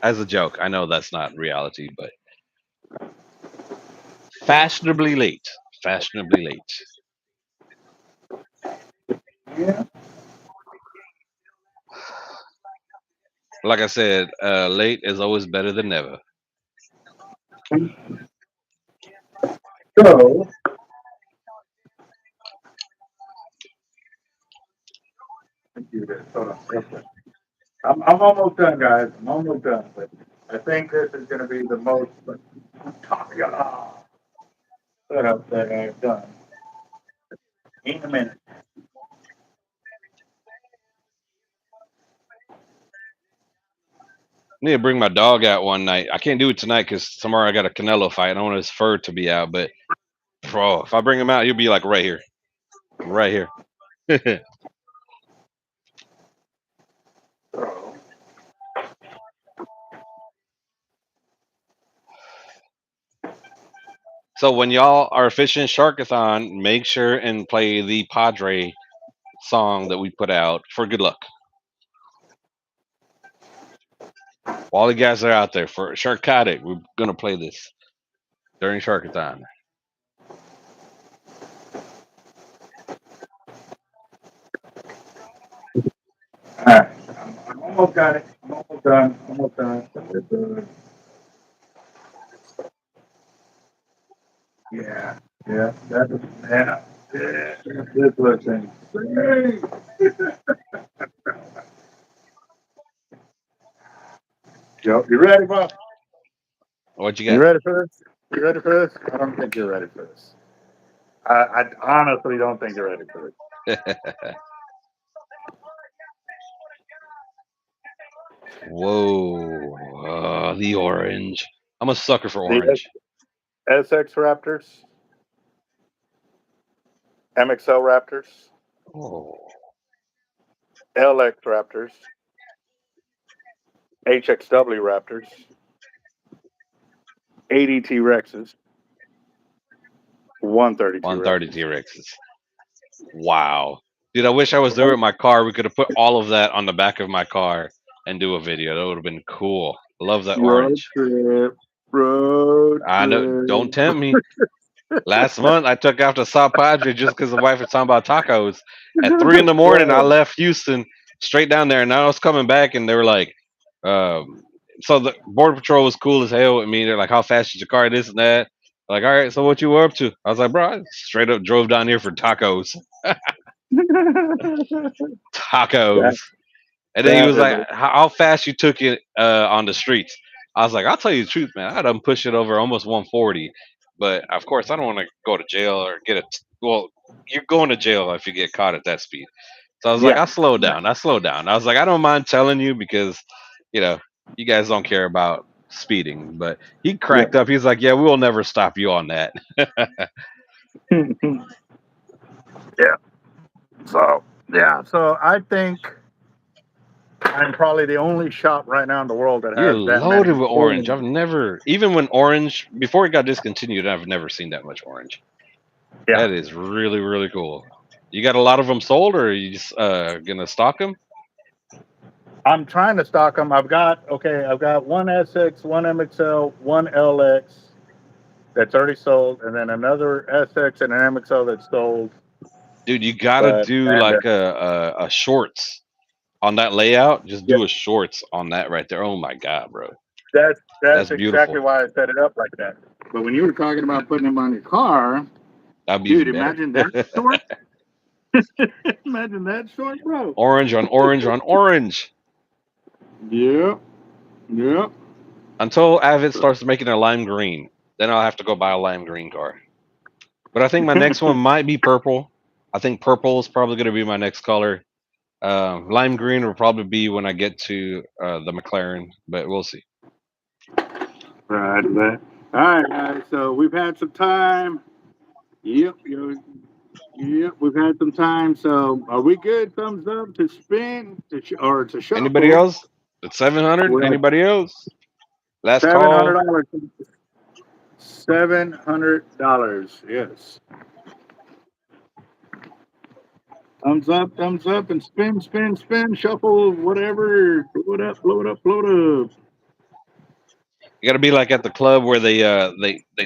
As a joke. I know that's not reality, but fashionably late. Fashionably late. Yeah. Like I said, late is always better than never. So. Do this. Hold on. Real quick. I'm almost done, guys. I'm almost done. But I think this is gonna be the most setup that I've done in a minute. Need to bring my dog out one night. I can't do it tonight because tomorrow I got a Canelo fight. I don't want his fur to be out, but bro, if I bring him out, he'll be like right here. Right here. So when y'all are fishing Sharkathon, make sure and play the Padre song that we put out for good luck. All the guys that are out there for Sharkotic, we're gonna play this during Sharkathon. All right. I'm almost got it. I'm almost done. Almost done. Yeah. Yeah. That's yeah. Yeah. This looks insane. Yo, you ready, Bob? What you You got? ready for this? You ready for this? I don't think you're ready for this. I honestly don't think you're ready for this. Whoa, the orange. I'm a sucker for The orange. SX Raptors, MXL Raptors, Oh, LX Raptors, HXW Raptors, ADT Rexes, 132 130 Rexes. T-Rexes. Wow. Dude, I wish I was there with my car. We could have put all of that on the back of my car and do a video. That would have been cool. Love that Road orange. trip. Road I know. trip. Don't tempt me. Last month, I took out to S.P.I.D just because the wife was talking about tacos. At 3 in the morning, I left Houston straight down there, and I was coming back, and they were like, so the Border Patrol was cool as hell with me. They're like, how fast is your car, this and that. Like, all right, so what you were up to? I was like, bro, I straight up drove down here for tacos. Tacos. And then he was like, how fast you took it on the streets? I was like, I'll tell you the truth, man. I done push it over almost 140. But of course, I don't want to go to jail or get a. Well, you're going to jail if you get caught at that speed. So I was like, Yeah. I'll slow down. I slow down. I was like, I don't mind telling you because, you know, you guys don't care about speeding. But he cracked up. He's like, yeah, we will never stop you on that. Yeah. So I think I'm probably the only shop right now in the world that You're has that many. loaded with orange. I've never, even when orange, before it got discontinued, I've never seen that much orange. Yeah. That is really, really cool. You got a lot of them sold, or are you just gonna stock them? I'm trying to stock them. I've got one SX, one MXL, one LX that's already sold, and then another SX and an MXL that's sold. Dude, you gotta But do and like a shorts on that layout. Just yeah, do a shorts on that right there. Oh my god, bro, that's that's exactly beautiful. why I set it up like that. But when you were talking about putting them on your car, That'd be dude, even better. imagine that short. Imagine that short, bro. Orange on orange on orange. Yep. Yep. Until Avid starts making a lime green, then I'll have to go buy a lime green car. But I think my next one might be purple. I think purple is probably going to be my next color. Lime green will probably be when I get to the McLaren, but we'll see. Right. All right, guys. So we've had some time. Yep. Yep. We've had some time. So are we good? Thumbs up to spin or to Anybody shuffle? else? It's 700. We're at Anybody else? Last $700. call. $700. Yes. Thumbs up, and spin, spin, spin, shuffle, whatever. Blow it up, blow it up, blow it up. You got to be like at the club where they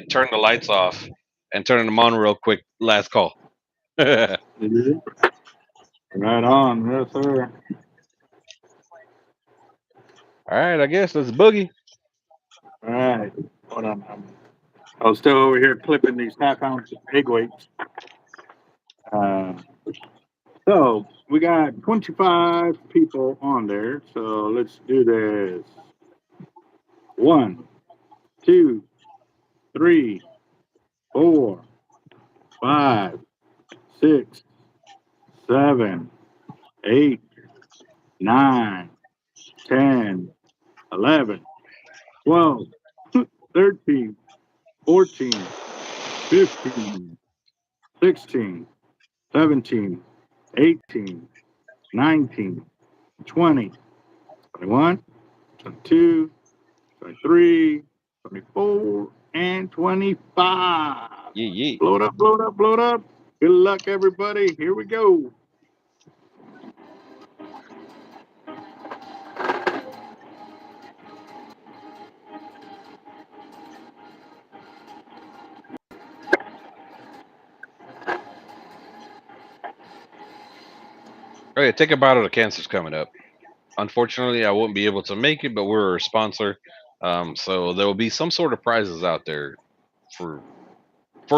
turn the lights off and turn them on real quick. Last call. All Right on, yes, sir. right, I guess let's boogie. All right. Hold on. I was still over here clipping these half-ounce egg weights. So we got 25 people on there. So let's do this. 1, 2, 3, 4, 5, 6, 7, 8, 9, 10, 11, 12, 13, 14, 15, 16, 17, 18, 19, 20, 21, 22, 23, 24, and 25. Yeah, yeah. Blow it up, blow it up, blow it up. Good luck, everybody. Here we go. Okay, take a bite of the cancer's coming up. Unfortunately, I won't be able to make it, but we're a sponsor, so there will be some sort of prizes out there for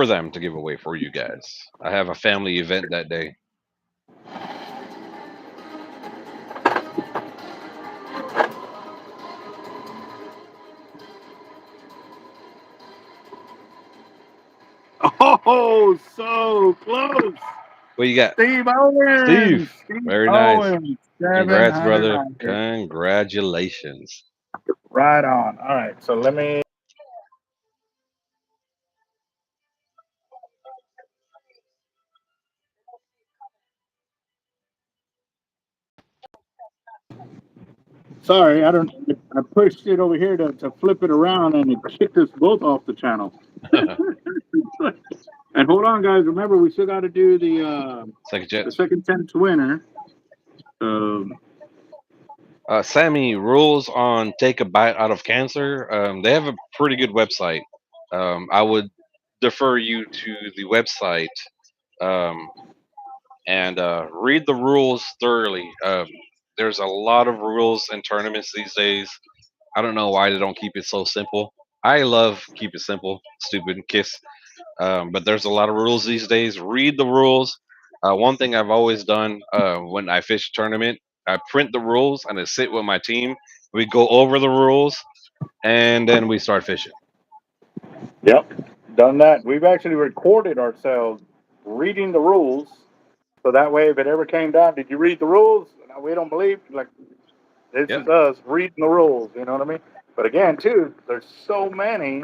them to give away for you guys. I have a family event that day. Oh, so close. What you got, Steve Owens. Steve? Very nice. Owens. Congrats, brother. $700. Congratulations. Right on. All right. So let me. Sorry, I don't. I pushed it over here to flip it around, and it kicked us both off the channel. And hold on, guys. Remember, we still got to do Second the chance. second chance winner. Sammy, rules on take a bite out of cancer. They have a pretty good website. I would defer you to the website and read the rules thoroughly. There's a lot of rules in tournaments these days. I don't know why they don't keep it so simple. I love keep it simple, stupid kiss. But there's a lot of rules these days. Read the rules. One thing I've always done when I fish a tournament, I print the rules and I sit with my team. We go over the rules and then we start fishing. Yep, done that. We've actually recorded ourselves reading the rules, so that way, if it ever came down, did you read the rules? No, we don't believe. Like this Yep. is us reading the rules. You know what I mean? But again, too, there's so many.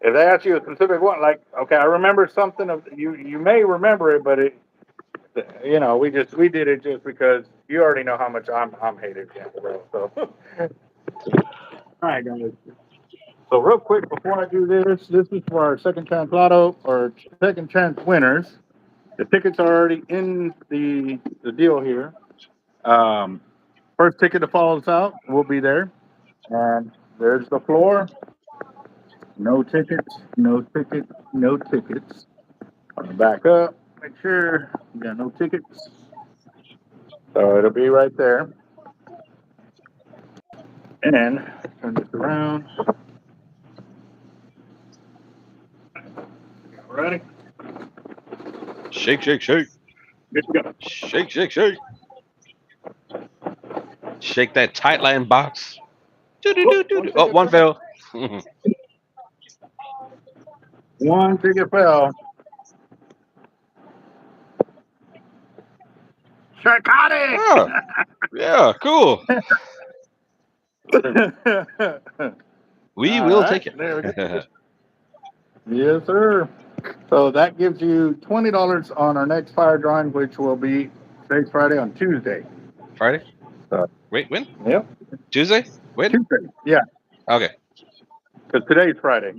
if they ask you a specific one, like, okay, I remember something of you. You may remember it, but it, we did it just because you already know how much I'm hated, bro. So, all right, guys. So real quick before I do this, this is for our second chance lotto or second chance winners. The tickets are already in the deal here. Um, First ticket that falls out will be there. And there's the floor. No tickets, no tickets, no tickets. Back up. Make sure you got no tickets. So it'll be right there. And then turn this around. Ready? Shake, shake, shake. Good to go. Shake, shake, shake. Shake that tight line box. Doo-doo-doo-doo-doo. Oh, one fell. One ticket fell. Sharkotic! Oh, yeah, cool. We All will right, take it. there we go. Yes, sir. So that gives you $20 on our next fire drawing, which will be today's Friday on Tuesday. Friday? So, Wait, when? yep, Tuesday? When? Tuesday. Yeah, Okay. because today's Friday.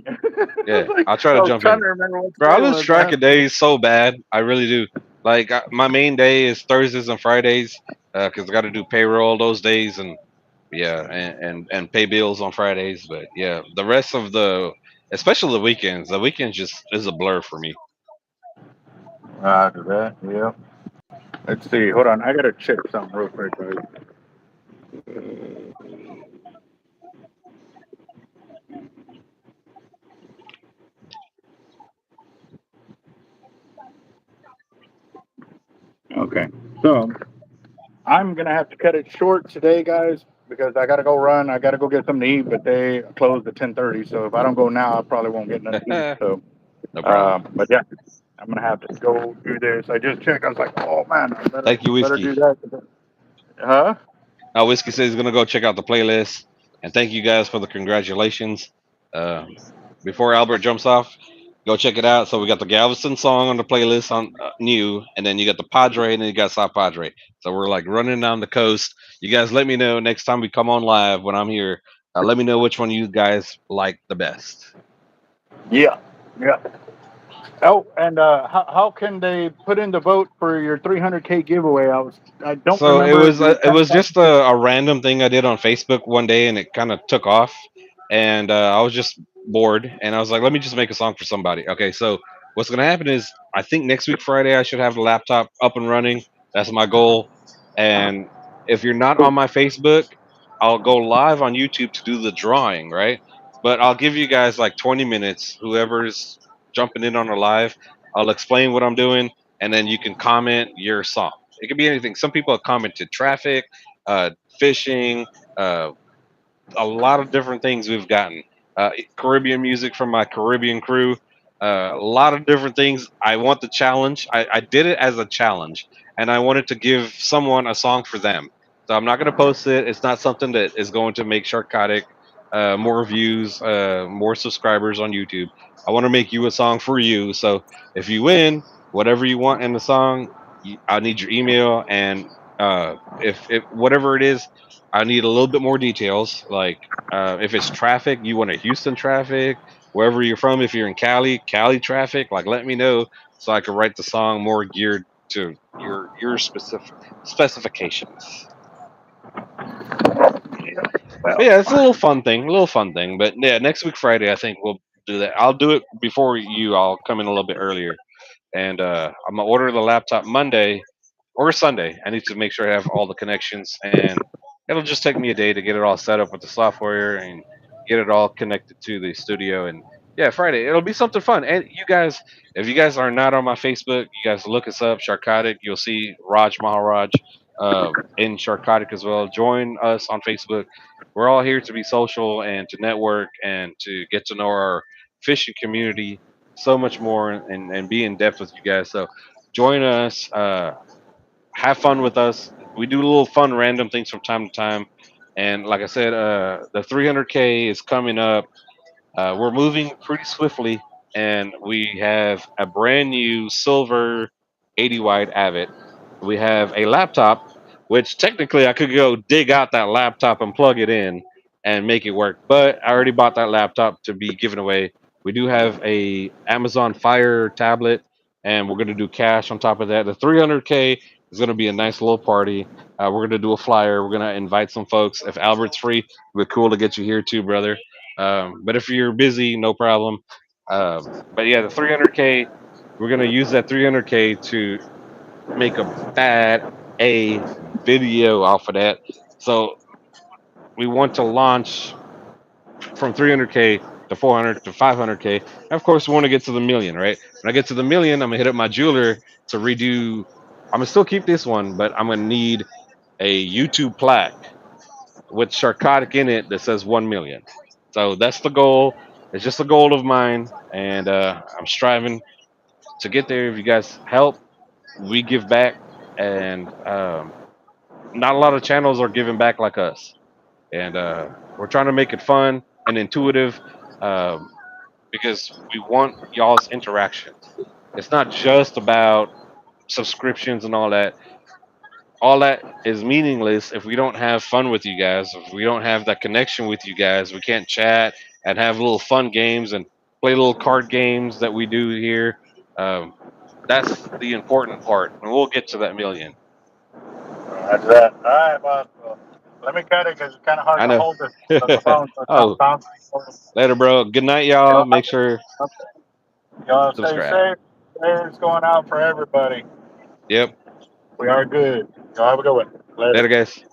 Yeah, Like, I'll try I to was jump trying in. to remember what Bro, I today lose was, track man. of days so bad. I really do. Like my main day is Thursdays and Fridays because I got to do payroll those days and yeah, and pay bills on Fridays. But yeah, the rest of especially the weekends just is a blur for me. Roger that. Yeah. Let's see. Hold on. I gotta check something real quick, guys. Okay. So I'm gonna have to cut it short today, guys, because I gotta go run. I gotta go get something to eat, but they close at 10:30. So if I don't go now, I probably won't get nothing to eat. So, No problem. but yeah, I'm gonna have to go do this. I just checked. I was like, oh man, I Thank you, better Whiskey. do that. Huh? Now Whiskey says he's gonna go check out the playlist, and thank you guys for the congratulations. Uh, before Albert jumps off, go check it out. So we got the Galveston song on the playlist on new, and then you got the Padre, and then you got South Padre. So we're like running down the coast. You guys, let me know next time we come on live when I'm here. Let me know which one you guys like the best. Yeah. Yeah. Oh, and how can they put in the vote for your 300K giveaway? I don't So remember. it was just a random thing I did on Facebook one day, and it kind of took off. And I was just bored, and I was like, let me just make a song for somebody. Okay, so what's gonna happen is I think next week Friday I should have the laptop up and running. That's my goal. And if you're not on my Facebook, I'll go live on YouTube to do the drawing, right? But I'll give you guys like 20 minutes. Whoever's jumping in on a live, I'll explain what I'm doing, and then you can comment your song. It could be anything. Some people have commented traffic, uh, fishing, uh, a lot of different things we've gotten. Caribbean music from my Caribbean crew. A lot of different things. I want the challenge. I did it as a challenge, and I wanted to give someone a song for them. So I'm not going to post it. It's not something that is going to make Sharkotic more views, more subscribers on YouTube. I want to make you a song for you. So if you win, whatever you want in the song, I need your email and if whatever it is, I need a little bit more details. Like if it's traffic, you want a Houston traffic, wherever you're from. If you're in Cali, Cali traffic, like let me know so I can write the song more geared to your specific specifications. But yeah, it's a little fun thing. But yeah, next week Friday, I think we'll do that. I'll do it before you. I'll come in a little bit earlier, and I'm gonna order the laptop Monday or Sunday. I need to make sure I have all the connections, and it'll just take me a day to get it all set up with the software and get it all connected to the studio. And yeah, Friday it'll be something fun. And you guys, if you guys are not on my Facebook, you guys look us up, Sharkotic. You'll see Raj Maharaj in Sharkotic as well. Join us on Facebook. We're all here to be social and to network and to get to know our fishing community so much more and be in depth with you guys. So join us. Have fun with us. We do little fun, random things from time to time. And like I said, the 300K is coming up We're moving pretty swiftly, and we have a brand new silver 80 wide Avid. We have a laptop, which technically I could go dig out that laptop and plug it in and make it work, but I already bought that laptop to be given away. We do have a Amazon Fire tablet, and we're going to do cash on top of that. The 300K is going to be a nice little party. We're going to do a flyer. We're going to invite some folks. If Albert's free, we're cool to get you here too, brother. But if you're busy, no problem. But yeah, the 300K, we're gonna use that 300K to make a bad a video off of that. So we want to launch from 300K to 400 to 500K. And of course, we want to get to the million, right? When I get to the million, I'm gonna hit up my jeweler to redo. I'm gonna still keep this one, but I'm gonna need a YouTube plaque with Sharkotic in it that says 1 million. So that's the goal. It's just a goal of mine, and I'm striving to get there. If you guys help, we give back, and not a lot of channels are giving back like us. And we're trying to make it fun and intuitive um, because we want y'all's interactions. It's not just about subscriptions and all that. All that is meaningless if we don't have fun with you guys. If we don't have that connection with you guys, we can't chat and have little fun games and play little card games that we do here. Um, that's the important part, and we'll get to that million. That's that. All right, boss. Well, let me cut it because it's kind of hard I to know. hold this on the phone. So Oh, later, bro. Good night, y'all. Make sure y'all stay subscribe. safe. Prayers going out for everybody. Yep. We are good. Y'all have a good one. Later, guys.